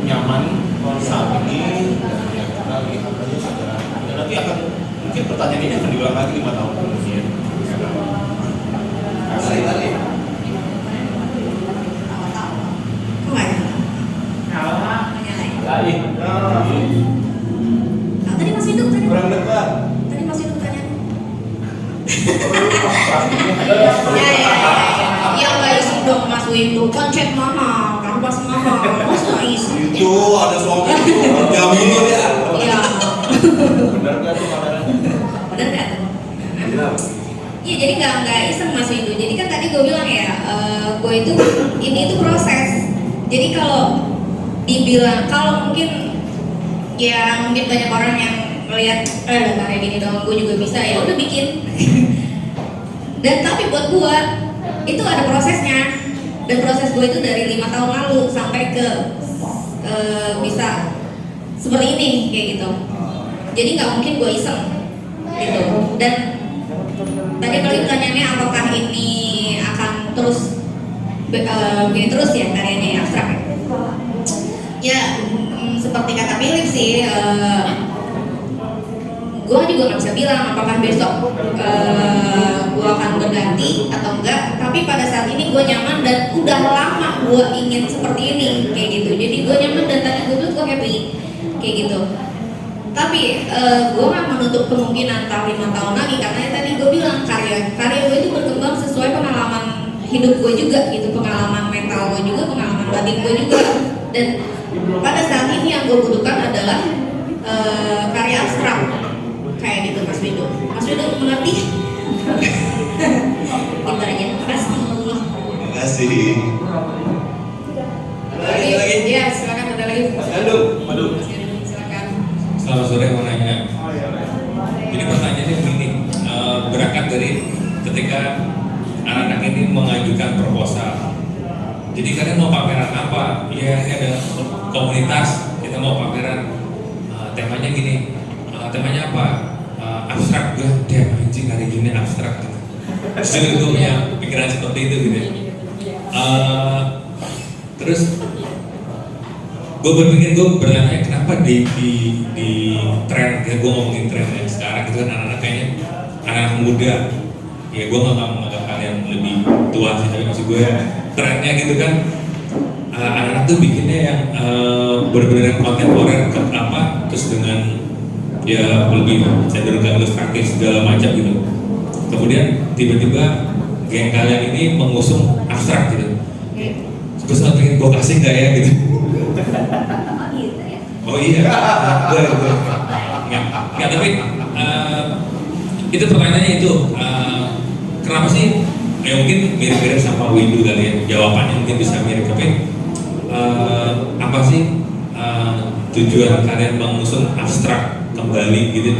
nyaman saat ini, dan ya kita lihat aja saja, dan nanti akan mungkin pertanyaan ini akan diulang lagi 5 tahun kemudian. Lari. Tadi Mas Windu tadi. Kurang dekat. Tadi Mas Windu tanya. Ya nggak iseng dong Mas Windu, kan cek mahal, kan pas mahal, masa iseng? Itu ada suami itu jaminan ya. Iya. Benar nggak tuh kameranya? Bener nggak? Benar. Iya, jadi nggak iseng Mas Windu. Jadi kan tadi gue bilang ya, gue itu ini itu proses. Jadi kalau dibilang, kalau mungkin ya mungkin banyak orang yang melihat kayak gini dong, gue juga bisa, ya udah bikin. Dan tapi buat gue itu ada prosesnya, dan proses gue itu dari 5 tahun lalu sampai ke bisa seperti ini kayak gitu. Jadi nggak mungkin gue iseng gitu. Dan Tadi kalau pertanyaannya apakah ini akan terus begini terus ya karyanya ya, abstrak ya? Ya seperti kata Philip sih, gue juga nggak bisa bilang apakah besok gue akan berganti atau enggak. Tapi pada saat ini gue nyaman dan udah lama gue ingin seperti ini kayak gitu. Jadi gue nyaman dan tadi gue happy kayak gitu. Tapi gue nggak menutup kemungkinan entah 5 tahun lagi, karena tadi gue bilang karya gue itu berkembang sesuai pengalaman hidup gue juga gitu, pengalaman mental gue juga, pengalaman batin gue juga. Dan pada saat ini yang gue butuhkan adalah karya abstrak kayak gitu, Mas Wido. Mas Wido mengerti? Gitu aja. Makasih. Terima kasih. Ada lagi? Ya, silakan ada lagi. Mas Gandum. Waduh. Mas Gandum, silakan. Selamat sore, mau nanya. Jadi pertanyaannya begini, berangkat dari ketika anak-anak ini mengajukan proposal. Jadi kalian mau pameran apa? Ya ini ada komunitas, kita mau pameran, temanya gini, temanya apa? Abstrak, gue damn anjing hari gini abstrak gitu. Justru gue punya pikiran seperti itu gitu. Terus gue berpikir, gue bertanya kenapa di tren, ya gue ngomongin tren yang sekarang gitu kan, anak-anak kayaknya anak muda, ya gue nggak mau menganggap kalian lebih tua sih, tapi maksud gue trennya gitu kan, anak-anak tuh bikinnya yang benar-benar kontemporer ke apa, terus dengan ya lebih cenderung ke ilustratif segala macam gitu. Kemudian tiba-tiba geng kalian ini mengusung abstrak gitu. Gue sempat pengen gue kasih nggak ya gitu. Oh iya, gue nggak, tapi itu pertanyaannya itu kenapa sih? Ya mungkin mirip-mirip sama Windu kali ya, jawabannya mungkin bisa mirip, tapi apa sih tujuan kalian mengusung abstrak kembali gitu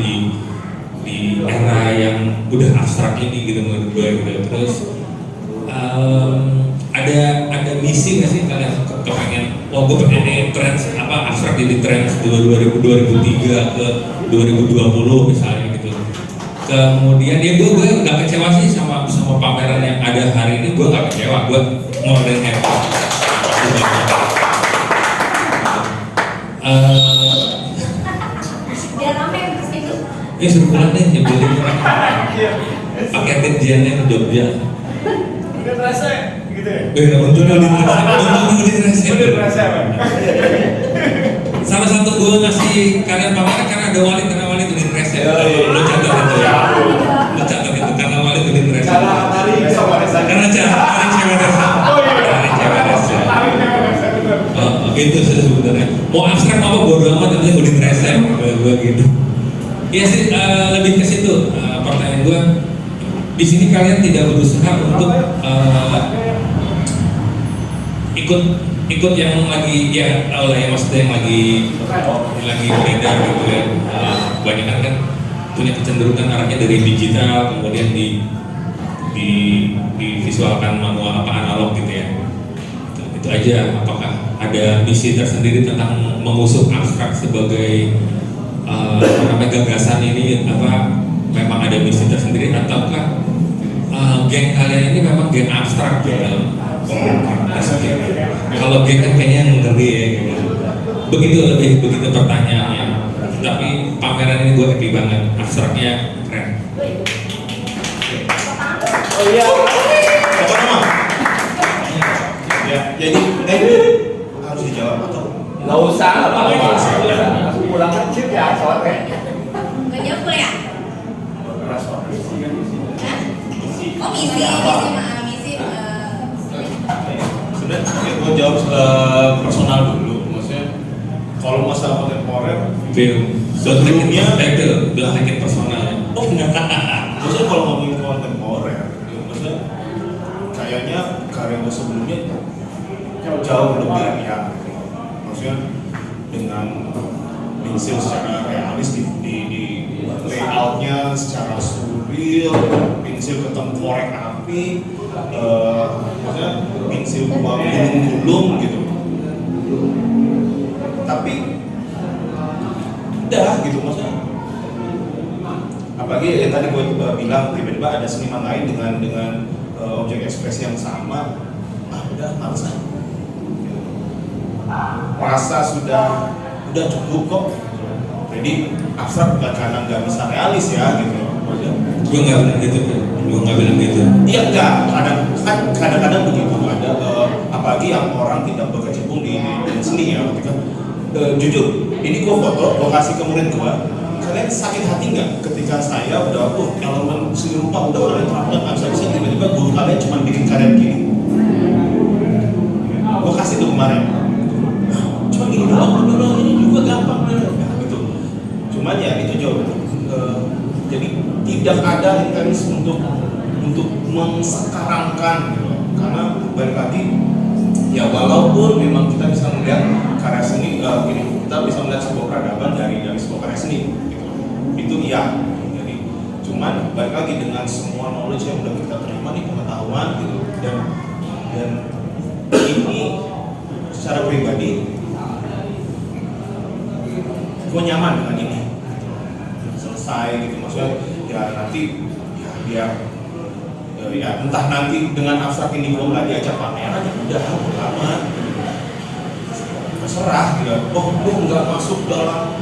di era yang udah abstrak ini gitu menurut gue gitu. Terus ada misi nggak sih kalian kepengen, wah gue pengen ini tren apa abstrak jadi tren 2003 ke 2020 misalnya gitu. Kemudian ya gue nggak kecewa sih sama pameran yang ada hari ini, gue nggak kecewa, gue more than happy. Biar rame Mas Wido. Ya suruh pulang deh, nyebelin orang. Pakai dirjennya ke Jogja. Udah terasa gitu ya? Untuk di rese. Udah terasa Pak? Salah satu gue ngasih kalian pameran karena ada Wali, karena Wali tuh di rese. Lo catat itu ya. Lo catat itu karena Wali tuh di rese. Cara tari sama resa. Karena cari cewek rese. Cari cewek rese. Gitu sih sebenarnya. Mau abstrak apa bodo amat, tapi gue di rese. Gue gitu. Iya sih, lebih ke situ. Pertanyaan gue, di sini kalian tidak berusaha untuk ikut yang lagi ya oleh maksudnya yang lagi beredar gitu ya. Banyak kan punya kecenderungan arahnya dari digital kemudian di visualkan manual apa analog gitu ya. Itu aja. Apakah ada misi tersendiri tentang mengusung abstrak sebagai gagasan ini, apa memang ada misi tersendiri ataukah geng kalian ini memang geng abstrak gitu? Kalau geng kan kayaknya ngeri ya gitu. Begitu pertanyaannya. Tapi pameran ini gue happy banget, abstraknya keren. Oh iya. Apa nama? Ya, jadi harus dijawab atau? Nggak usah, aku pulang kecil ya sore. Nggak nyampe ya? Hah? Oh misi Sebenarnya gue jawab personal dulu, maksudnya kalau masalah kontemporer Film, sebelumnya don't take it personal ya. Oh enggak, maksudnya kalau ngomongin kontemporer, maksudnya kayaknya karya gue sebelumnya jauh lebih ya, maksudnya dengan pensil secara realis di layoutnya secara surreal, pensil ketemu korek api, maksudnya pensil buang gulung-gulung gitu. Tapi udah gitu maksudnya apalagi yang tadi gue bilang tiba-tiba ada seniman lain dengan objek ekspresi yang sama, udah males lah. Rasa sudah cukup kok. Jadi abstrak bukan karena nggak bisa realis ya gitu. Gue nggak bilang gitu, gue nggak bilang gitu. Iya enggak, kadang-kadang begitu ada apalagi yang orang tidak berkecimpung di seni ya ketika jujur ini gue foto, gue kasih ke murid gue, kalian sakit hati nggak ketika saya udah elemen seni rupa udah kalian terapkan nggak bisa tiba-tiba guru kalian cuma bikin karya begini. Gue kasih tuh kemarin, cuma gini doang, ini juga gampang gitu. Cuman ya itu jauh. Jadi tidak ada intens untuk mengsekarangkan gitu. Karena balik lagi ya walaupun memang kita bisa melihat karya seni kita bisa melihat sebuah peradaban dari sebuah karya seni gitu. Itu iya. Jadi cuman balik lagi dengan semua knowledge yang udah kita terima nih, pengetahuan gitu, dan ini secara pribadi gue nyaman dengan ini selesai gitu, maksudnya ya nanti ya entah nanti dengan abstrak ini gue nggak diajak pameran ya udah aman, terserah gitu. Gue nggak masuk dalam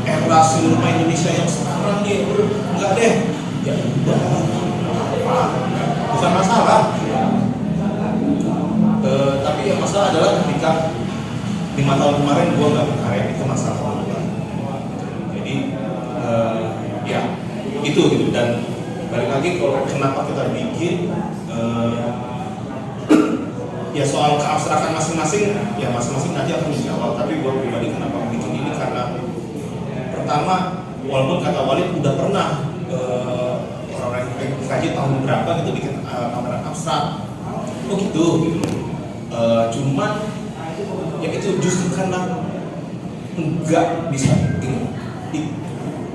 era seni rupa Indonesia yang sekarang nih, nggak deh, ya udah bukan masalah. Tapi yang masalah adalah ketika 5 tahun kemarin gue nggak berkarya, itu masalah gue. Jadi ya itu gitu. Dan balik lagi kalau kenapa kita bikin ya soal keabstrakan masing-masing ya masing-masing nanti akan dijawab. Tapi gue pribadi kenapa bikin ini karena pertama walaupun kata Walid udah pernah orang kaji tahun berapa gitu bikin pameran abstrak, gitu. Cuman ya itu justru karena enggak bisa ini,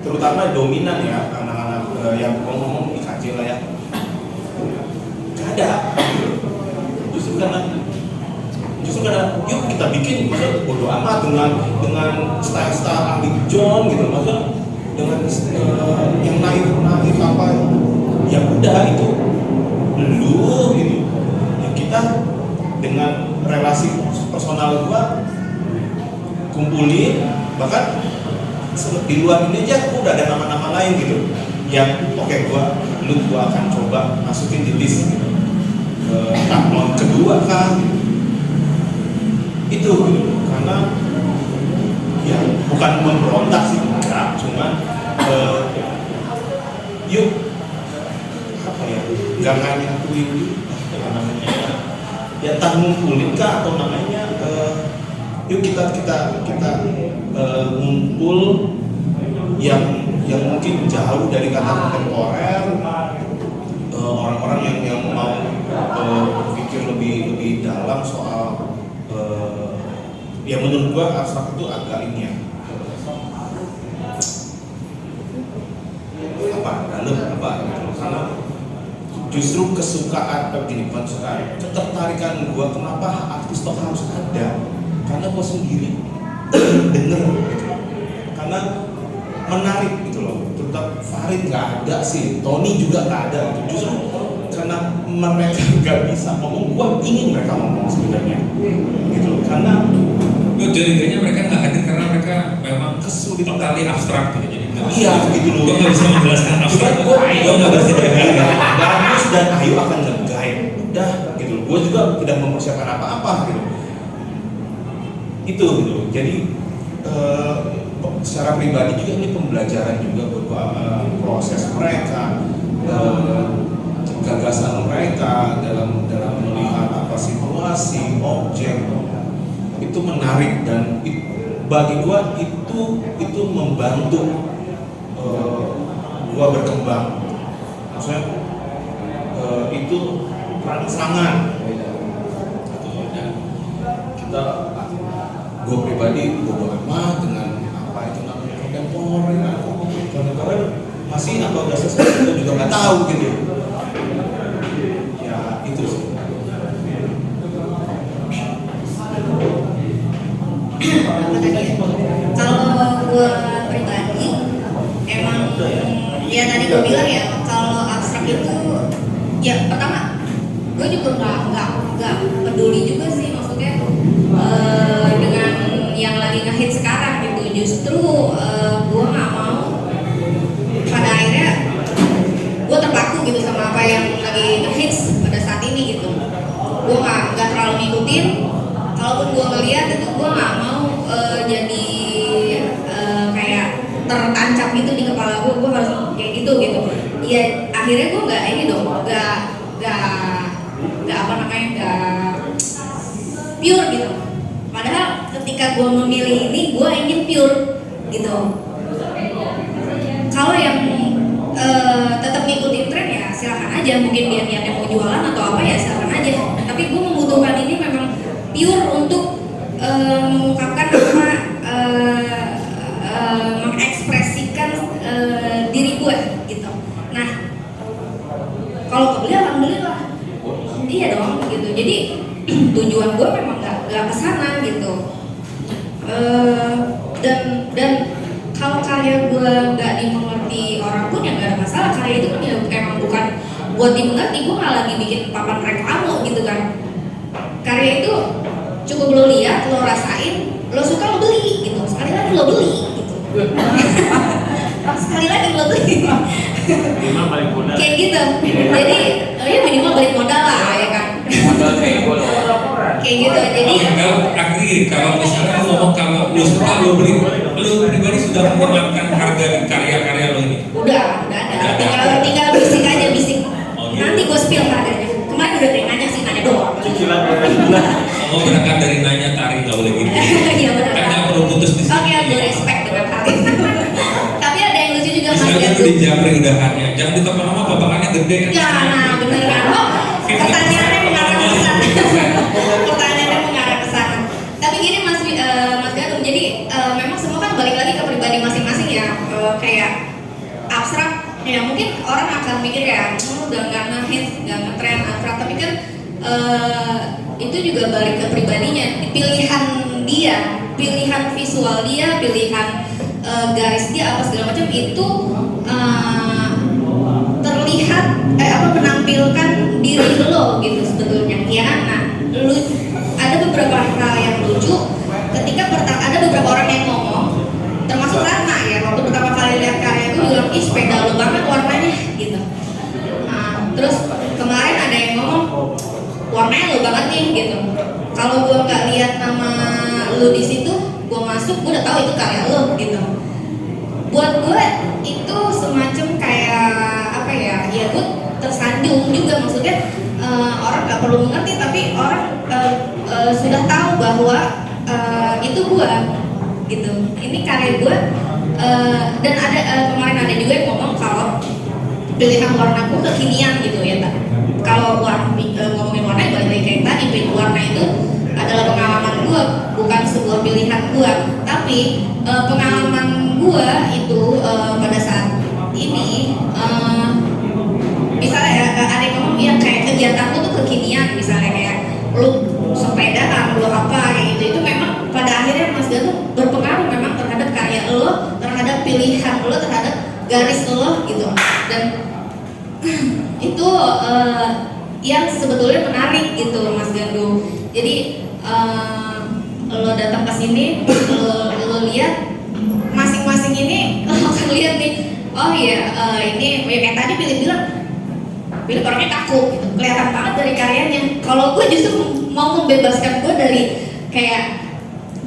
terutama dominan ya anak-anak yang ngomong IKJ lah ya, nggak ada. Justru karena yuk kita bikin, maksudnya bodo amat dengan style Andy John gitu, maksudnya dengan yang naik apa ya udah itu lu gitu ya, kita dengan relasi personal gua kumpulin, bahkan di luar ini aja gua udah ada nama-nama lain gitu yang gua akan coba masukin di list gitu. Tahun kedua kan itu gitu. Karena ya bukan memberontak sih enggak, cuman yuk apa ya, nggak nganyatuin apa namanya ya, entah ngumpulin kah atau namanya yuk kita ngumpul yang mungkin jauh dari kata kontemporer, orang-orang yang mau berpikir lebih dalam soal ya menurut gua abstrak itu agak ini ya dalam karena justru kesukaan ketertarikan gua kenapa artis toh harus ada, karena gua sendiri denger gitu, karena menarik gitu loh. Terutama Farid nggak ada sih, Tony juga nggak ada gitu. Justru karena mereka nggak bisa ngomong, gua ingin mereka ngomong sebenarnya gitu loh. Karena gue jadinya mereka nggak hadir karena mereka memang kesulitan kali abstrak gitu. Jadi iya gitu loh. Gue nggak bisa menjelaskan abstrak. Gue nggak bisa bagus dan Ayu akan nge-guide. Udah gitu loh. Gue juga tidak mempersiapkan apa-apa gitu. Itu gitu. Jadi secara pribadi juga ini pembelajaran juga buat proses mereka, gagasan mereka dalam melihat apa situasi objek itu menarik, dan bagi gua itu membantu gua berkembang. Maksudnya itu rangsangan gitu. Dan kita gua pribadi bodo amat dengan apa itu namanya kontemporer masih apa udah selesai kita juga nggak tahu gitu ya. Itu sih. Kalau gue pribadi Ya tadi gue bilang ya, kalau abstrak itu ya pertama gue juga nggak peduli juga sih, maksudnya dengan yang lagi ngehit sekarang gitu. Justru gue nggak mau pada akhirnya gue terpaku gitu sama apa yang lagi ngehits pada saat ini gitu. Gue nggak terlalu ngikutin. Kalaupun gue ngeliat itu gue nggak mau jadi kayak tertancap gitu di kepala gue harus kayak gitu. Ya akhirnya gue nggak ini dong, nggak apa namanya, nggak pure gitu. Padahal ketika gue memilih ini, gue ingin pure gitu. Kalau yang tetap ngikutin tren ya silakan aja, mungkin dia niatnya mau jualan atau apa ya silakan aja. Tapi gue membutuhkan ini memang pure untuk mengungkapkan apa, mengekspresikan diri gue gitu. Nah, kalau kebeli alhamdulillah, iya dong gitu. Jadi tujuan gue memang nggak kesana gitu. Dan kalau karya gue nggak dimengerti orang pun ya nggak ada masalah. Karya itu kan ya emang bukan buat dimengerti. Gue nggak lagi bikin papan reklame gitu kan. Karya itu cukup lo lihat, lo rasain, lo suka lo beli gitu. Sekali lagi lo beli gitu. Sekali lagi lo beli. Minimal balik modal. Kayak gitu. Jadi ya minimal balik modal lah ya kan. Modal kayak gue loh. Kayak gitu. Jadi Kalau misalnya lu ngomong kalau lu suka lu beli, lu pribadi sudah mengamankan harga karya-karya lu ini. udah ada. Tinggal bisik aja bisik. Nanti gue spill harganya. Kemarin udah ada yang nanya sih, nanya doang. Cicilan. Kamu berangkat dari nanya tarik nggak boleh gitu. Iya benar. Kan nggak perlu putus di sini. Oke, gue respect dengan hal itu. Tapi ada yang lucu juga Mas Misalnya Gatu. tuh di Japri udahannya, jangan ditelepon sama bapakannya gede kan. Ya, nah bener kan. Oh, pertanyaannya mengarah ke sana. Pertanyaannya mengarah ke sana. Tapi gini Mas Gatu, jadi memang semua kan balik lagi ke pribadi masing-masing ya. Kayak abstrak, ya mungkin orang akan mikir ya, udah nggak ngehits, nggak ngetren abstrak. Tapi kan itu juga balik ke pribadinya, pilihan dia, pilihan visual dia, pilihan garis dia apa segala macam itu terlihat menampilkan diri lo gitu sebetulnya ya. Nah, lu ada beberapa hal yang lucu ketika ada beberapa orang yang ngomong, termasuk Ratna ya, waktu pertama kali lihat karya gue bilang ih sepeda lo banget warnanya gitu. Nah, terus kemarin ada yang ngomong warnanya lo banget nih gitu. Kalau gue nggak lihat nama lo di situ, gue masuk, gue udah tahu itu karya lo gitu. Buat gue itu semacam kayak apa ya? Ya gue tersanjung juga, maksudnya orang nggak perlu mengerti tapi orang sudah tahu bahwa itu gue gitu. Ini karya gue dan ada kemarin ada juga yang ngomong kalau pilihan warna gue kekinian gitu ya tak. Kalau ngomongin warna balik lagi kayak tadi, pilih warna itu adalah pengalaman gue, bukan sebuah pilihan gue. Tapi pengalaman gue itu pada saat ini misalnya ya, ada yang ngomong ya kayak kegiatan lu tuh kekinian, misalnya kayak lu sepedaan, lu apa kayak gitu. Itu memang pada akhirnya Mas Gatu berpengaruh memang terhadap karya lo, terhadap pilihan lo, terhadap garis lo gitu. Dan itu yang sebetulnya menarik gitu Mas Gatu. Jadi lo datang ke sini, lo lihat masing-masing ini, lo akan lihat nih, oh iya ini kayak tadi Philip orangnya kaku gitu, kelihatan banget dari karyanya. Kalau gue justru mau membebaskan gue dari kayak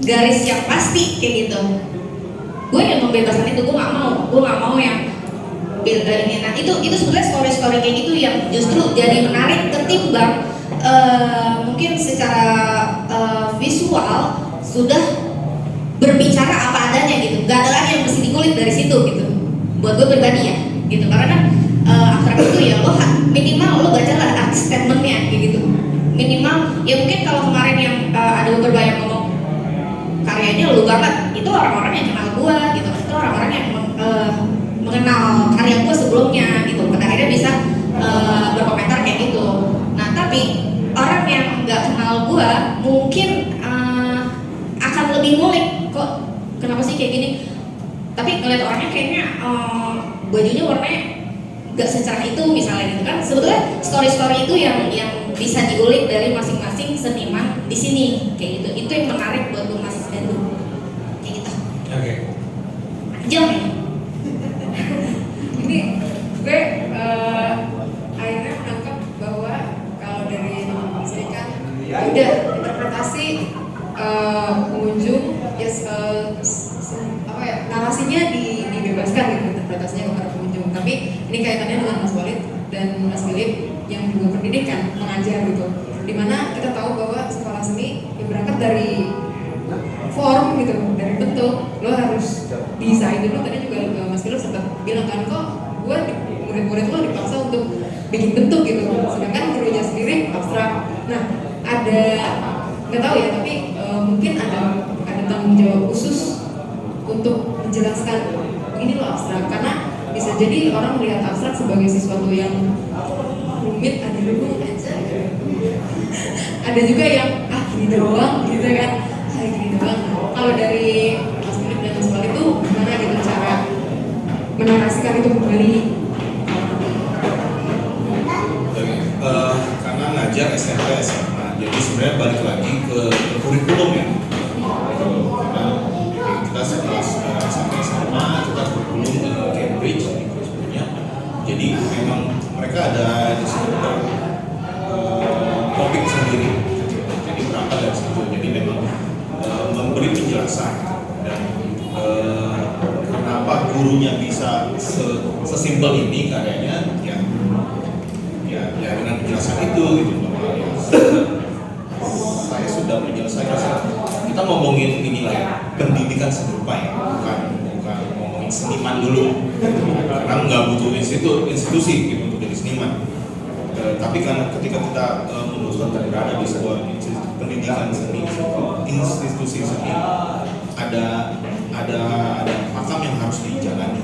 garis yang pasti kayak gitu. Gue yang membebaskan itu, gue nggak mau yang ini. Nah itu sebenarnya story kayak gitu yang justru jadi menarik ketimbang mungkin secara visual sudah berbicara apa adanya gitu. Gak ada lagi yang mesti dikulik dari situ gitu. Buat gue pribadi ya gitu, karena kan abstrak itu ya lo minimal lo baca lah art statementnya kayak gitu. Minimal ya mungkin kalau kemarin yang ada beberapa yang ngomong karyanya lu banget, itu orang-orang yang kenal gue gitu. Itu orang-orang yang mengenal karya gue sebelumnya gitu, pada akhirnya bisa berkomentar kayak gitu. Nah tapi orang yang nggak kenal gue mungkin akan lebih ngulik, kok kenapa sih kayak gini. Tapi ngeliat orangnya kayaknya bajunya warnanya nggak secerah itu misalnya gitu kan. Sebetulnya story-story itu yang bisa diulik dari masing-masing seniman di sini kayak gitu. Itu yang menarik buat Mas Danu kayak gitu. Oke. Jam ya. Ini gue akhirnya menangkap bahwa kalau dari sini kan udah interpretasi pengunjung apa ya, narasinya dibebaskan gitu interpretasinya kepada pengunjung. Tapi ini kaitannya dengan Mas Walid dan Mas Philip yang juga pendidikan, mengajar gitu. Dimana kita tahu bahwa sekolah seni berangkat dari form gitu, dari bentuk. Lo harus desain dulu. Tadi juga Mas Philip sempat bilang kan, kok gue murid-murid lo dipaksa untuk bikin bentuk gitu, sedangkan gurunya sendiri abstrak. Nah, ada nggak tahu ya, tapi mungkin ada tanggung jawab khusus untuk menjelaskan ini lo abstrak, karena bisa jadi orang melihat abstrak sebagai sesuatu yang rumit, ada dulu aja. Ada juga yang gini doang gitu kan, gini doang. Kalau dari Mas Philip dan Mas Walid itu gimana gitu cara menarasikan itu kembali? Karena ngajar SMP SMA, jadi sebenarnya balik lagi ke kurikulum ya. Karena kita setelah SMP SMA kita kurikulum Cambridge di kurikulumnya. Jadi memang mereka ada di situ topik sendiri. Jadi berangkat dari situ. Jadi memang memberi penjelasan dan kenapa gurunya bisa sesimpel ini karyanya ya dengan penjelasan itu gitu bahwa ya, saya sudah menyelesaikan. Kita ngomongin inilah ya, pendidikan serupa ya, bukan ngomongin seniman dulu, karena nggak butuh institusi gitu untuk jadi seniman. Tapi kan ketika kita memutuskan berada di sebuah pendidikan seni, institusi seni, ada makam yang harus dijalani.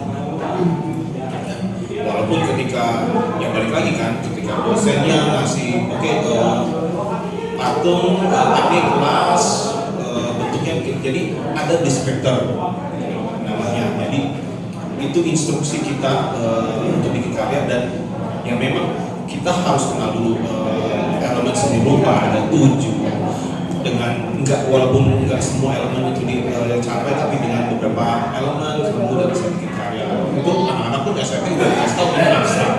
Walaupun ketika ya balik lagi kan, ketika dosennya ngasih patung, teknik kelas, bentuknya jadi ada deskriptor namanya. Jadi itu instruksi kita untuk bikin karya, dan yang memang kita harus kenal dulu elemen seni rupa ada 7 dengan walaupun enggak semua elemen itu dicapai, tapi dengan beberapa elemen kemudian bisa bikin karya. Itu anak-anak pun SMP udah dikasih tahu ini abstrak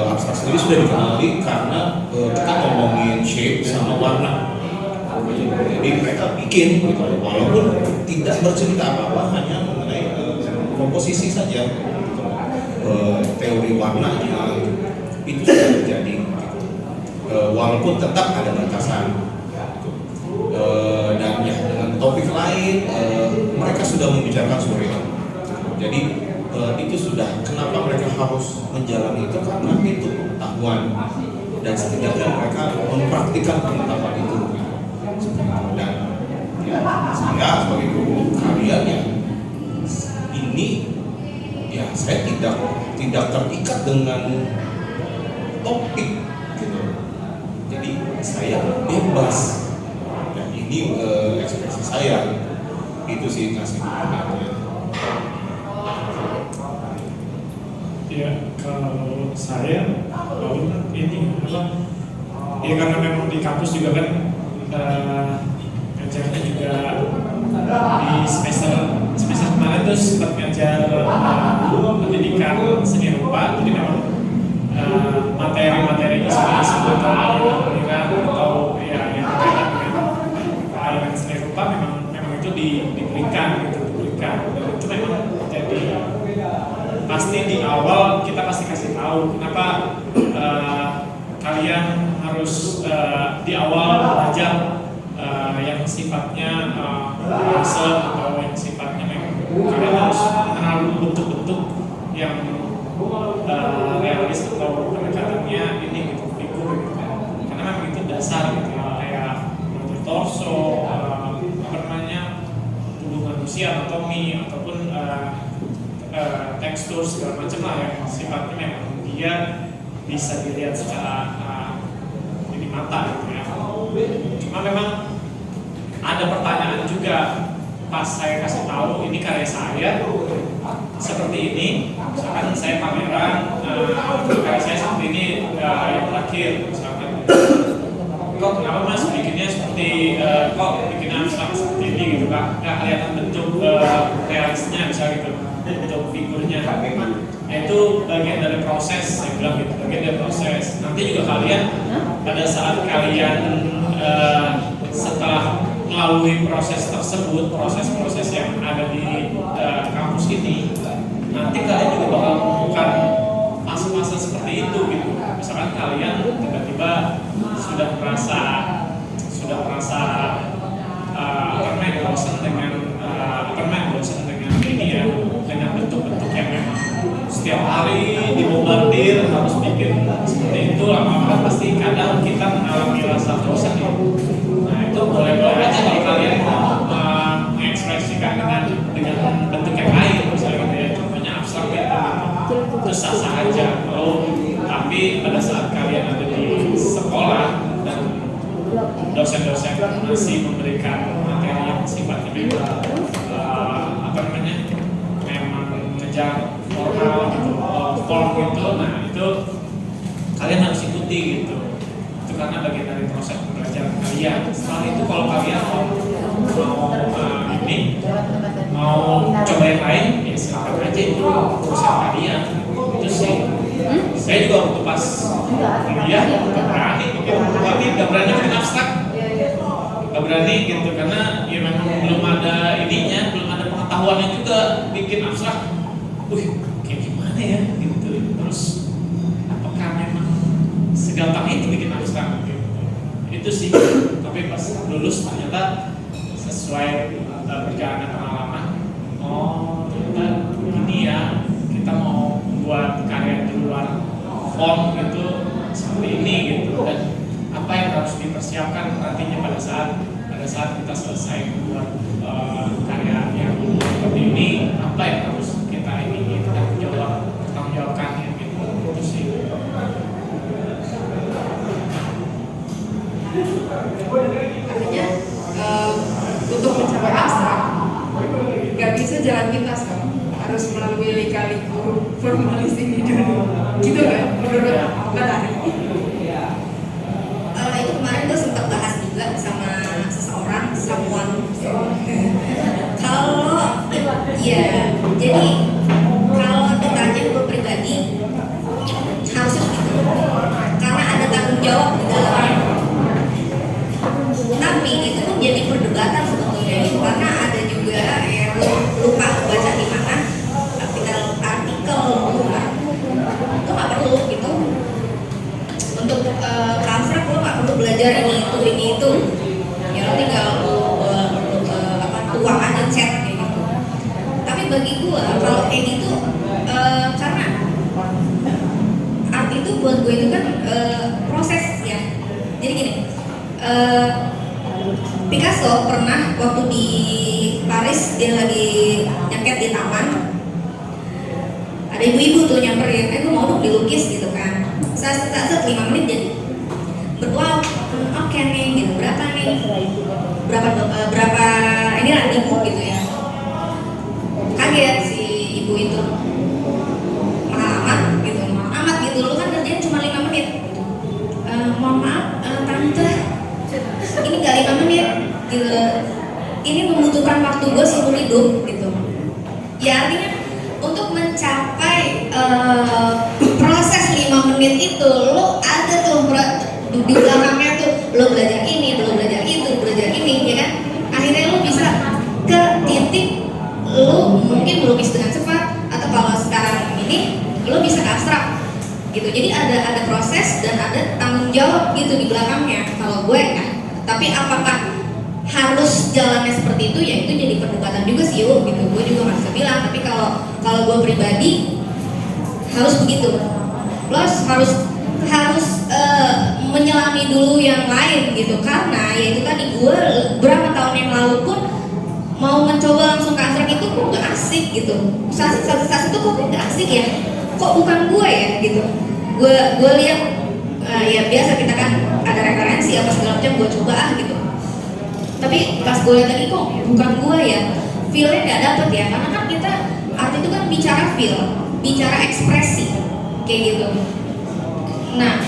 abstrak sendiri sudah dikenali karena kita ngomongin shape sama warna. Jadi mereka bikin gitu, walaupun tidak bercerita apa-apa, hanya mengenai komposisi saja, teori warnanya itu sudah terjadi gitu. Walaupun tetap ada batasan gitu. Dan ya dengan topik lain mereka sudah membicarakan surreal. Jadi itu sudah kenapa mereka harus menjalani itu, karena itu pengetahuan dan setidaknya mereka mempraktikkan pengetahuan itu gitu. Dan ya, saya sebagai guru kalian ya ini ya saya tidak terikat dengan topik gitu. Jadi saya bebas dan ini ekspresi saya itu sih ngasih pengertian. Ya kalau saya ini apa ya, karena memang di kampus juga kan ngajarnya juga di semester kemarin tuh sempat ngajar pendidikan seni rupa. Jadi memang materi-materinya seperti aliran atau ya yang berkaitan dengan aliran seni rupa memang itu diberikan gitu, dan itu memang jadi pasti di awal kita pasti kasih tahu kenapa kalian harus di awal belajar yang sifatnya konsep atau yang sifatnya memang kalian harus mengenal bentuk-bentuk yang realis atau pendekatannya ini gitu, figur gitu. Karena memang itu dasar gitu ya, kayak bentuk torso, tubuh manusia, anatomi ataupun tekstur segala macam lah yang sifatnya memang dia bisa dilihat secara di mata gitu ya. Cuma memang ada pertanyaan juga pas saya kasih tahu ini karya saya, saya pameran, karya saya seperti ini yang terakhir misalkan. Kok kenapa mas bikinnya seperti kok bikin abstrak seperti ini gitu kan? Nggak kelihatan bentuk realisnya misalnya gitu, bentuk figurnya. Nah, itu bagian dari proses, saya bilang gitu, bagian dari proses. Nanti juga kalian pada saat kalian setelah melalui proses tersebut, proses-proses yang ada di kampus ini, nanti kalian juga bakal menemukan masa-masa seperti itu gitu. Misalkan kalian tiba-tiba sudah merasa bosan dengan ini ya, dengan bentuk-bentuk yang memang setiap hari dibombardir harus bikin seperti itu, lama-lama pasti kadang kita mengalami rasa bosan ya. Nah itu boleh-boleh aja kalau kalian mau mengekspresikan dengan bentuk yang lain, misalnya gitu ya, contohnya abstrak ya, itu sah-sah aja. Tapi pada saat kalian ada di sekolah dan dosen-dosen masih memberikan materi yang sifatnya memang mengejar formal gitu, form gitu, nah itu kalian harus ikuti gitu. Itu karena bagian dari proses pembelajaran kalian. Setelah itu kalau kalian mau coba yang lain, ya silakan aja, itu urusan kalian. Itu sih. Saya juga waktu pas kuliah nggak berani bikin abstrak, nggak berani gitu karena ya memang belum ada ininya, belum ada pengetahuannya juga bikin abstrak. Kayak gimana ya gitu. Terus apakah memang segampang itu bikin abstrak gitu. Itu sih. Tapi pas lulus ternyata sesuai perjalanan pengalaman, ternyata ini ya, kita mau membuat karya di luar form gitu seperti ini gitu, dan apa yang harus dipersiapkan nantinya pada saat kita selesai membuat karya yang seperti ini, apa yang harus kita jawabkan gitu. Itu sih. Artinya untuk mencapai abstrak nggak bisa jalan pintas kan, harus melalui lika-liku formalis ini dulu, gitu kan menurut Mbak? Itu kemarin gue sempat bahas juga sama seseorang, kalau ya, jadi kalau ditanya gue pribadi harusnya gitu, karena ada tanggung jawab di dalamnya. Tapi itu pun jadi perdebatan sebetulnya gitu, karena ada juga yang lupa baca di mana artikel itu nggak perlu gitu. Untuk abstrak lo nggak perlu belajar ini itu ya, lo tinggal tuang aja chat kayak gitu. Tapi bagi gue kalau kayak gitu karena art itu buat gue itu kan proses ya. Jadi gini, Picasso pernah waktu di Paris, dia lagi nyeket di taman, ada ibu-ibu tuh nyamperin, gue mau dong dilukis gitu kan. Saat 5 menit jadi berdua, oke nih gitu, berapa ini lah ribu gitu ya. Kaget si ibu itu, mahal amat gitu, lu kan kerjaan cuma 5 menit. Mohon maaf tante, ini gak 5 menit gitu, ini membutuhkan waktu gue seumur hidup gitu. Ya artinya untuk mencapai proses 5 menit itu, lo ada tuh di belakangnya tuh, lo belajar ini, lo belajar itu, belajar ini, ya kan? Akhirnya lo bisa ke titik lo mungkin melukis dengan cepat, atau kalau sekarang ini lo bisa ke abstrak gitu. Jadi ada proses dan ada tanggung jawab gitu di belakangnya kalau gue kan. Tapi apakah harus jalannya seperti itu, ya itu jadi perdebatan juga sih gitu. Gue juga nggak bisa bilang, tapi kalau gue pribadi harus begitu. Lo harus menyelami dulu yang lain gitu, karena ya itu tadi, gue berapa tahun yang lalu pun mau mencoba langsung ke abstrak itu kok nggak asik gitu. Saat itu kok nggak asik ya, kok bukan gue ya gitu. Gue lihat ya biasa kita kan ada referensi apa segala macam, gue coba gitu. Tapi pas gue lihat lagi kok bukan gue ya, feel-nya nggak dapet ya, karena kan kita art itu kan bicara feel. bicara ekspresi kayak gitu. Nah,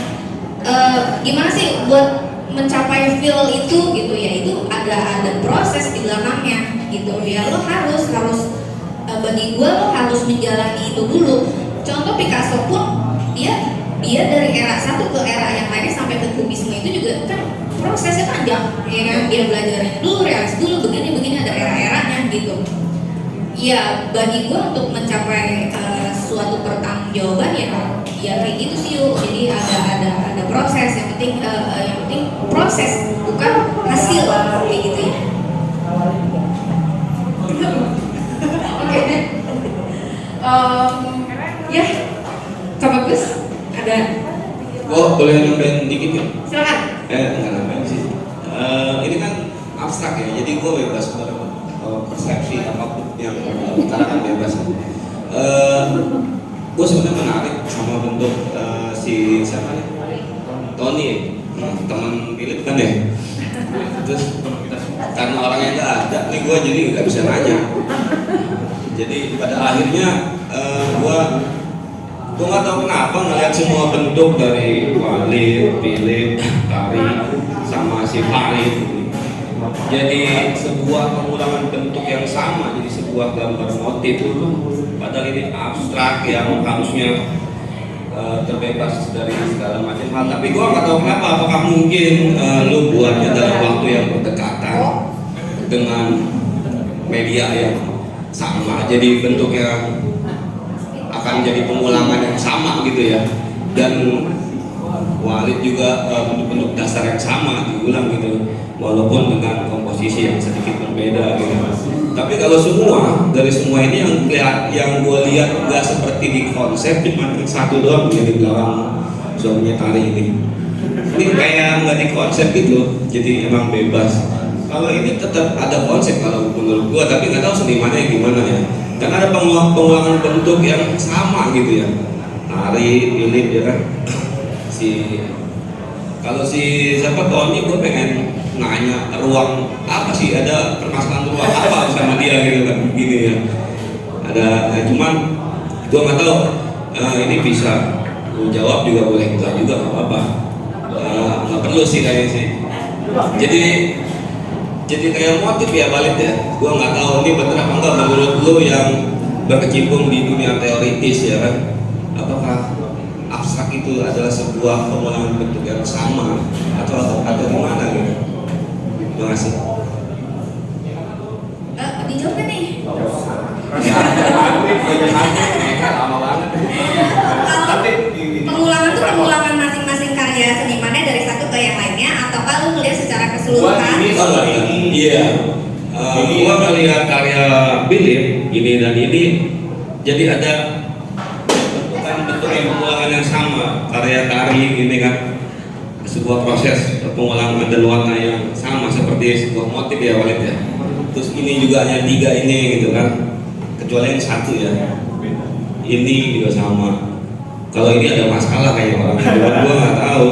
gimana sih buat mencapai feel itu gitu ya, itu ada proses di belakangnya gitu ya. Lo harus bagi gue lo harus menjalani itu dulu. Contoh Picasso pun dia dari era satu ke era yang lainnya sampai ke kubisme itu juga kan prosesnya panjang ya kan. Dia belajarnya dulu, realis dulu, begini ada era-eranya gitu. Ya bagi gue untuk mencapai suatu pertanggungjawaban ya kayak gitu sih yuk. Jadi ada proses, yang penting proses bukan hasil kayak gitu ya. Oke. Ya, Kak Bagus ada. Boleh nambahin dikit ya? Silakan. Nggak nambahin sih. Ini kan abstrak ya, jadi gue bebas persepsi apapun yang utarakan bebas. Gue sebenarnya menarik sama bentuk si siapa nih? Tony, teman Philip kan ya. Terus karena orangnya nggak ada, nih gue jadi nggak bisa nanya. Jadi pada akhirnya gue nggak tahu kenapa ngeliat semua bentuk dari Walid, Philip, Tari, sama si Farid. Jadi sebuah pengulangan bentuk yang sama, jadi sebuah gambar motif. Padahal ini abstrak yang harusnya terbebas dari segala macam hal. Tapi gue nggak tahu kenapa. Apakah mungkin lu buatnya dalam waktu yang berdekatan dengan media yang sama, jadi bentuknya akan jadi pengulangan yang sama gitu ya. Dan Walid juga bentuk-bentuk dasar yang sama diulang gitu, walaupun dengan komposisi yang sedikit berbeda gitu. Tapi kalau dari semua ini yang gue lihat nggak seperti di konsep, cuma satu doang di belakang suaminya Tari ini. Ini kayak nggak di konsep gitu, jadi emang bebas. Kalau ini tetap ada konsep kalau menurut gue, tapi nggak tahu senimannya gimana ya. Dan ada pengulangan bentuk yang sama gitu ya. Tari, Philip ya kan. Kalau si siapa Tony, gue pengen nanya ruang apa sih, ada permasalahan ruang apa sama dia gitu kan, gini ya. Cuman gue nggak tahu ini bisa lu jawab juga boleh, enggak juga nggak apa-apa. Nggak perlu sih kayaknya sih. Jadi kayak motif ya balik ya. Gue nggak tahu ini benar apa enggak menurut lu yang berkecimpung di dunia teoritis ya kan. Apakah abstrak itu adalah sebuah pengulangan bentuk yang sama atau gimana gitu? Terima kasih. Dijawab kan nih? Lama banget. Pengulangan tuh pengulangan masing-masing karya senimannya dari satu ke yang lainnya, atau lu melihat secara keseluruhan? Iya. Gua melihat karya Philip ini dan ini, jadi ada bentuk pengulangan yang sama. Karya Tari ini kan sebuah proses pengulangan dan warna yang sama seperti sebuah motif ya Walid ya. Terus ini juga hanya 3 ini gitu kan, kecuali yang satu ya. Ini juga sama. Kalau ini ada masalah kayak orang gue nggak tahu.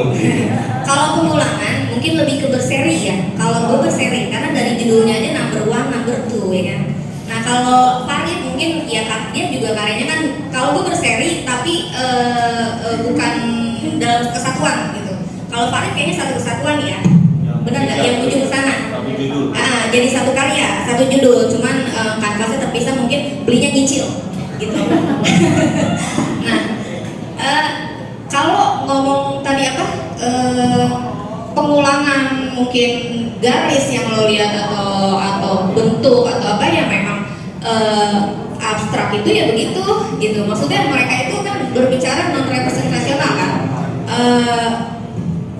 Kalau pengulangan mungkin lebih ke berseri ya. Kalau gue berseri karena dari judulnya aja number 1, number 2 ya kan. Nah kalau Farid mungkin ya dia juga karyanya kan, kalau gue berseri tapi bukan dalam kesatuan gitu. Kalau Farid kayaknya satu kesatuan ya. Benar nggak yang ujung ke sana? Jadi satu karya, satu judul, cuman kanvasnya terpisah, mungkin belinya nyicil gitu. Nah, kalau ngomong tadi pengulangan mungkin garis yang lo lihat atau bentuk atau apa ya, memang abstrak itu ya begitu gitu. Maksudnya mereka itu kan berbicara non representasional kan.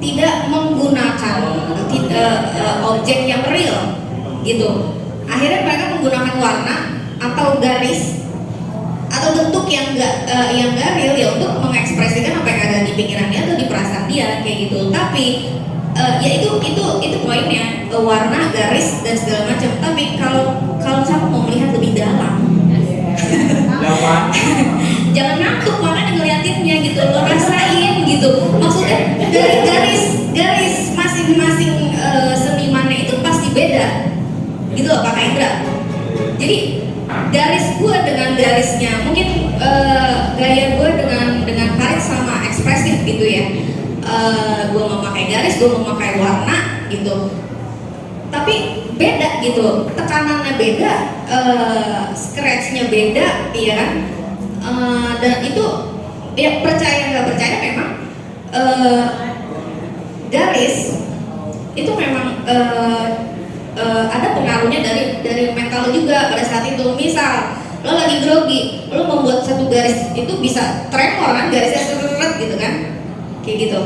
Tidak menggunakan objek yang real gitu. Akhirnya mereka menggunakan warna atau garis atau bentuk yang nggak real ya untuk mengekspresikan apa yang ada di pikiran dia atau di perasaan dia kayak gitu. Tapi ya itu poinnya, warna, garis dan segala macam. Tapi kalau misalnya mau melihat lebih dalam, jangan ngantuk makanya ngeliatinnya gitu, lo rasain gitu. Maksudnya dari garis masing-masing senimannya itu pasti beda gitu loh Pak Indra. Jadi garis gue dengan garisnya mungkin gaya gue dengan Farid sama ekspresif gitu ya. Gue mau pakai garis, gue mau pakai warna gitu. Tapi beda gitu, tekanannya beda, scratchnya beda, iya kan? Dan itu ya percaya nggak percaya memang garis itu memang ada pengaruhnya dari mental lo juga pada saat itu. Misal lo lagi grogi, lo membuat satu garis itu bisa tremor kan, garisnya seret gitu kan, kayak gitu.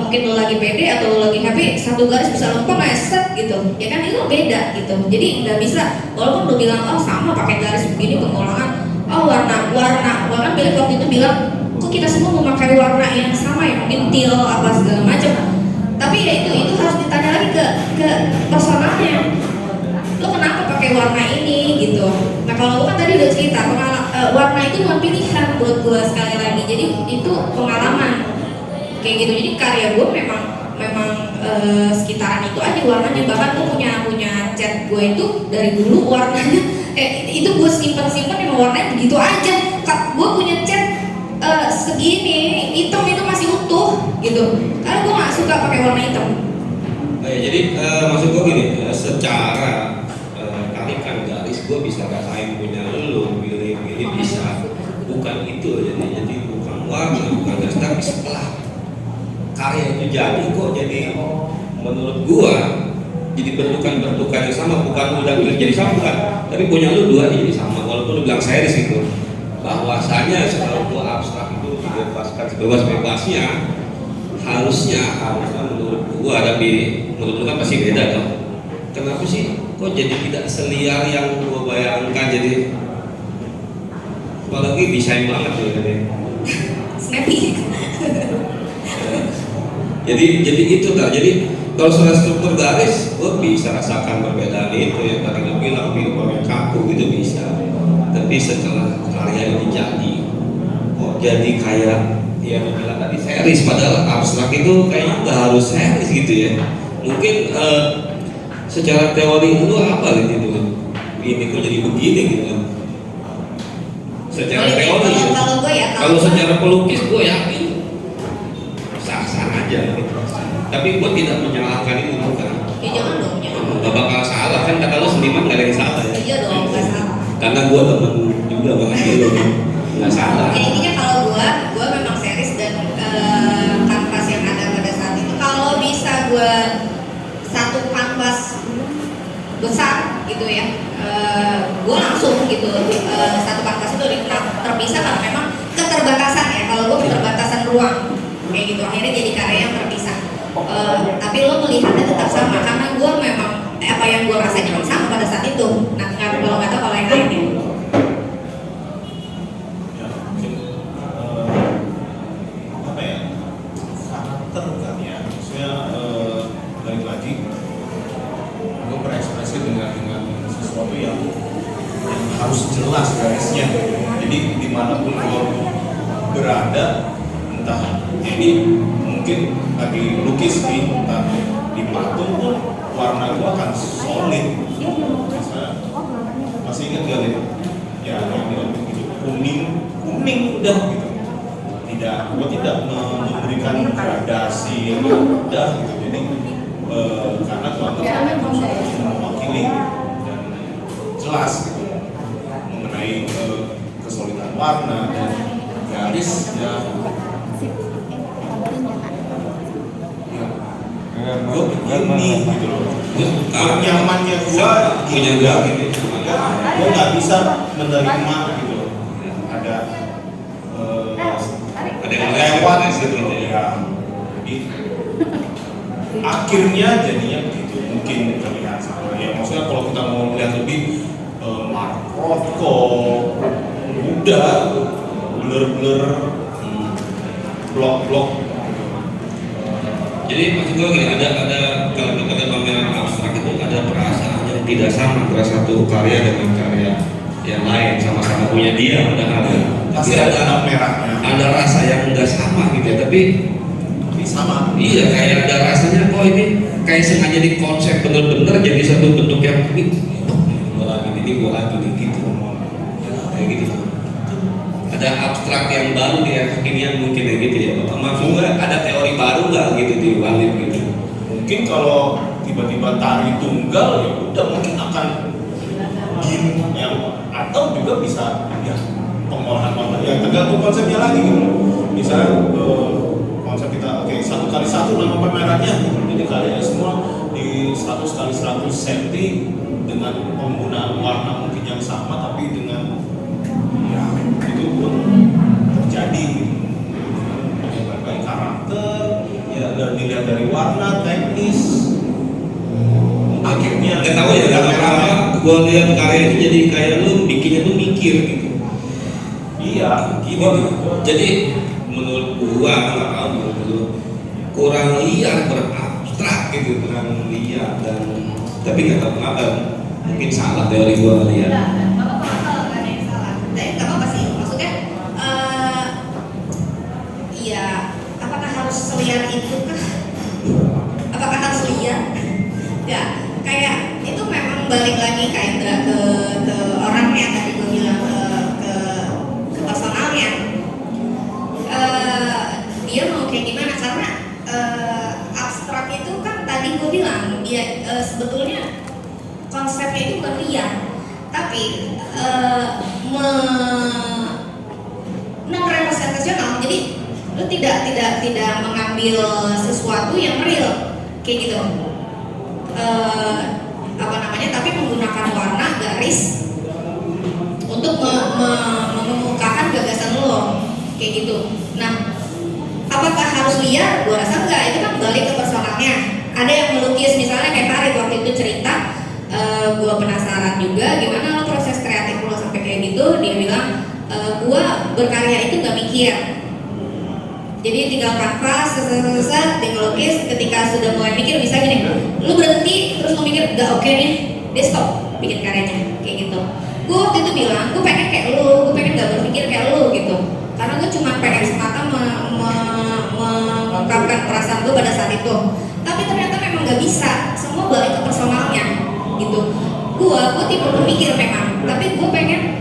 Mungkin lo lagi pede atau lo lagi happy, satu garis bisa lempeng set gitu, ya kan, itu beda gitu. Jadi nggak bisa, walaupun lo bilang oh sama pakai garis begini pengulangan, oh warna bahkan Philip waktu itu bilang kok kita semua memakai warna yang sama ya, mungkin teal apa segala macam. Tapi ya itu harus ditanya lagi ke personalnya, lo kenapa pakai warna ini gitu. Nah kalau gue kan tadi udah cerita warna itu bukan pilihan buat gue, sekali lagi, jadi itu pengalaman kayak gitu. Jadi karya gue memang sekitaran itu aja warnanya. Bahkan gue punya cat gue itu dari dulu warnanya itu gue simpan emang warnanya begitu aja. Gue punya cat segini hitam itu masih utuh gitu, karena gue nggak suka pakai warna hitam. Jadi maksud gue gini, secara tarikan garis gue bisa rasain punya lu, pilih bisa, bukan itu. Jadi bukan warna, bukan garis, tapi setelah karya itu jadi kok jadi menurut gue jadi bentukan yang sama, bukan udah jadi sama bukan, tapi punya lu dua jadi sama, walaupun lu bilang series gitu. Bahwasanya kalau gua abstrak itu dibebaskan sebebas-bebasnya, harusnya menurut gua, tapi menurut lu kan pasti beda dong. Kenapa sih kok jadi tidak seliar yang gua bayangkan? Jadi apalagi desain banget tuh tadi. Snappy. Jadi itu tak. Jadi kalau soal struktur garis, gua bisa rasakan perbedaan itu yang tadi lu bilang pilih kaku gitu bisa. Tapi setelah karya ini jadi, kok jadi kayak ya bilang tadi series, padahal abstrak itu kayaknya nggak harus series gitu ya. Mungkin secara teori itu apa gitu, ini kok jadi begini gitu. Secara teori, kalau gue ya, kalau secara pelukis gue yakin sah-sah aja. Tapi gue tidak menyalahkan itu bukan. Ya jangan dong, jangan. Gak bakal salah kan, kata lo seniman gak ada yang salah ya. Iya dong, nggak salah. Karena gue temen juga banget gitu, nggak salah. Ya, intinya kalau gue memang series dan kanvas yang ada pada saat itu, kalau bisa gue satu kanvas besar gitu ya, gue langsung gitu satu kanvas itu terpisah karena memang keterbatasan ya. Kalau gue keterbatasan ruang kayak gitu, akhirnya jadi karya yang terpisah. Tapi lo melihatnya tetap sama karena gue memang apa yang gue rasain memang sama pada saat itu. Nah kalau nggak tahu kalau yang lainnya. Ya mungkin apa ya, karakter kan ya, maksudnya balik lagi gue berekspresi dengan sesuatu yang harus jelas garisnya. Jadi dimanapun gue berada, entah ini mungkin lagi lukis nih, entah di patung pun warna gua akan solid. Misalnya, masih ingat gak nih? Ya, yang gitu, kuning udah gitu. Gua tidak memberikan gradasi, udah gitu. Jadi karena gua harus mewakili dan jelas gitu mengenai kesolidan warna dan garis ya. Gue begini gitu loh, nyamannya gue punya gitu, gak gitu, gue nggak bisa menerima gitu loh, ada yang lewat gitu gitu ya. Jadi akhirnya jadinya begitu, mungkin terlihat sama ya. Maksudnya kalau kita mau melihat lebih Mark Rothko, udah blur blok-blok. Jadi maksud gue gini, ada kalau pada pameran abstrak itu ada perasaan yang tidak sama antara satu karya dengan karya yang lain, sama-sama punya dia, Pasti ada merahnya. Ada rasa yang enggak sama gitu ya, tapi sama. Iya, kayak ada rasanya kok ini kayak sengaja di konsep bener-bener jadi satu bentuk yang ini gua lagi gitu, kayak gitu. ada abstrak yang baru di era kekinian mungkin ya gitu ya Bapak. Maksud gue ada teori baru nggak gitu di Walid gitu? Mungkin kalau tiba-tiba tari tunggal ya udah mungkin akan gini ya, atau juga bisa ya pengolahan warna ya tergantung konsepnya lagi gitu. Misalnya konsep kita oke 1x1 nama pamerannya gitu. Jadi kalian semua di 100x100 cm dengan penggunaan warna mungkin yang sama tapi dengan ya itu pun terjadi gitu. Berbagai karakter ya dan dilihat dari warna teknis akhirnya Nggak tahu ya kenapa gue lihat karya itu jadi kayak lu bikinnya tuh mikir gitu. iya Gitu. Jadi menurut gua nggak tahu menurut lu kurang liar, berabstrak gitu, kurang liar dan tapi nggak tahu kenapa mungkin salah teori gua kali ya. Nggak apa-apa kan yang salah. Tapi nggak apa-apa sih. Maksudnya, ya apakah harus seliar itu kah? Apakah harus liar? Ya, kayak itu memang balik lagi kayak ke orangnya tadi gue bilang ke personalnya. Dia mau kayak gimana? Karena abstrak itu kan tadi gue bilang dia sebetulnya konsepnya itu bukan liar, tapi non representasional. Jadi lu tidak mengambil sesuatu yang real kayak gitu. Tapi menggunakan warna garis untuk mengemukakan gagasan lo kayak gitu. Nah, apakah harus liar? Gua rasa enggak. Itu kan balik ke personalnya. Ada yang melukis misalnya kayak Farid waktu itu cerita, gue penasaran juga gimana lo proses kreatif lo sampai kayak gitu. Dia bilang gue berkarya itu gak mikir, jadi tinggal kanvas dia ngelukis. Ketika sudah mulai mikir bisa gini, lu berhenti terus lu mikir gak oke nih, dia stop bikin karyanya kayak gitu. Gue waktu itu bilang gue pengen kayak lu, gue pengen gak berpikir kayak lu gitu, karena gue cuma pengen semata mengungkapkan perasaan gue pada saat itu. Tapi ternyata memang gak bisa, semua balik ke personalnya gitu. Gue tipe pemikir memang, tapi gue pengen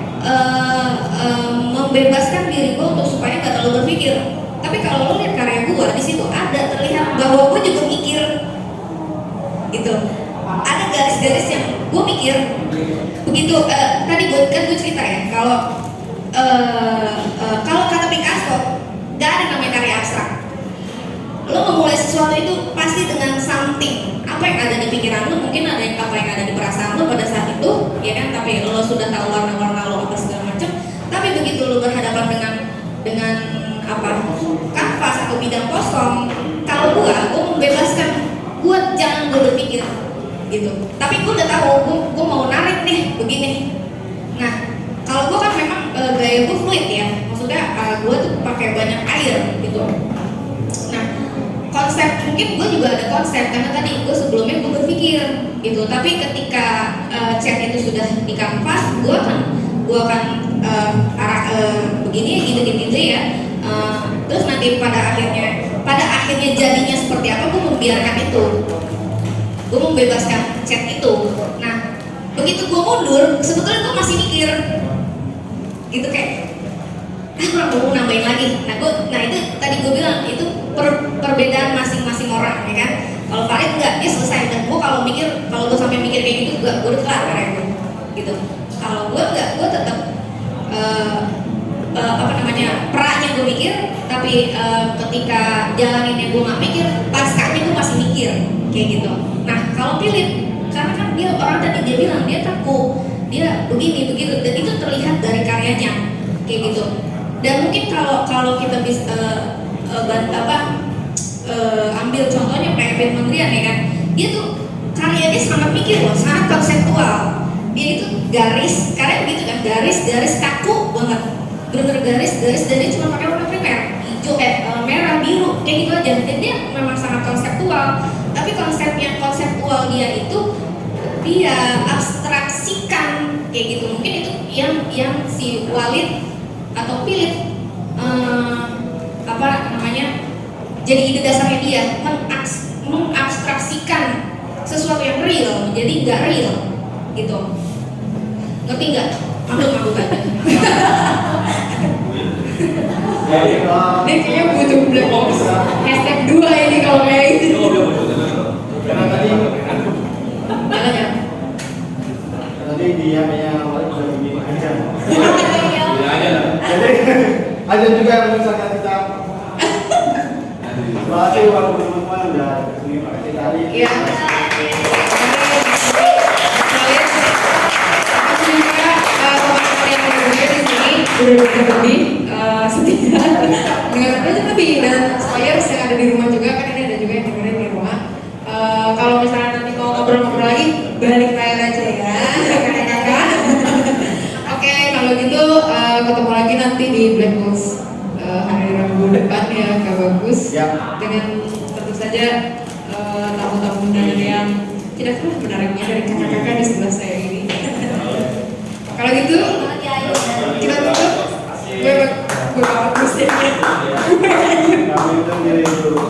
membebaskan diri gue untuk supaya gak terlalu berpikir. Tapi kalau lo lihat karya gue, di situ ada terlihat bahwa gue juga mikir, gitu. Ada garis-garis yang gue mikir. Begitu tadi gue cerita ya, kalau kata Picasso, gak ada namanya karya abstrak. Lo memulai sesuatu itu pasti dengan something. Apa yang ada di pikiran lo, mungkin ada apa yang ada di perasaan lo pada saat itu, ya kan? Tapi lo sudah tahu warna-warna lo apa segala macam. Tapi begitu lo berhadapan dengan kanvas atau bidang kosong, kalau gue membebaskan, jangan gue berpikir gitu. Tapi gue udah tahu gue mau narik nih begini. Nah, kalau gue kan memang gaya gue fluid ya, maksudnya gue tuh pakai banyak air gitu. Nah, konsep mungkin gue juga ada konsep karena tadi gue sebelumnya gue berpikir gitu. Tapi ketika cat itu sudah di kanvas, gue akan arah begini gitu ya. Terus nanti pada akhirnya jadinya seperti apa, gue membiarkan itu, gue membebaskan cat itu. Nah, begitu gue mundur, sebetulnya gue masih mikir gitu kayak kurang mau nambahin lagi. Nah itu tadi gue bilang itu perbedaan masing-masing orang ya kan. Kalau Farid enggak, dia selesai. Dan gue kalau gue sampai mikir kayak gitu gue udah kelar karya gue gitu. Kalau gue enggak, gue tetap peraknya gue mikir, tapi ketika jalaninnya gue nggak mikir, pascanya gue masih mikir kayak gitu. Nah kalau Philip, karena kan dia orang tadi dia bilang dia takut, dia begini begitu, dan itu terlihat dari karyanya kayak gitu. Dan mungkin kalau kita bisa ambil contohnya kayak Ben Mendrian ya kan, dia tuh karyanya sangat mikir loh, sangat konseptual. Dia itu garis, karya begitu kan, garis kaku banget, bener-bener garis dan dia cuma pakai warna primer, hijau, merah, biru, kayak gitu aja. Dan dia memang sangat konseptual. Tapi konseptual dia itu dia abstraksikan kayak gitu. Mungkin itu yang si Walid atau Philip jadi ide dasarnya dia mengabstraksikan sesuatu yang real jadi nggak real gitu. Ngerti nggak? Maklum aja. Ini kayaknya butuh black box. Hashtag 2 ini kalau kayak gitu. Karena tadi Makanya. tadi dia kayak awalnya udah begini aja. Iya. Jadi ada juga yang misalnya kita terima kasih buat teman-teman udah kesini Pak Kasih tadi. Iya. Teman-teman yang bekerja di sini udah lebih setia mendengarkan lebih dan saya yang ada di rumah juga kan ini ada juga yang dengerin di rumah. Kalau misalnya nanti mau ngobrol-ngobrol lagi balik layar aja ya kakak-kakak. Oke, kalau gitu ketemu lagi nanti di Black Box hari Rabu depan ya Kak Bagus. Ya. Dengan tentu saja tamu-tamu undangan yang tidak kalah menariknya dari kakak-kakak di sebelah saya ini. Kalau gitu kita tutup. Gue bagus ya. Kami itu diri dulu.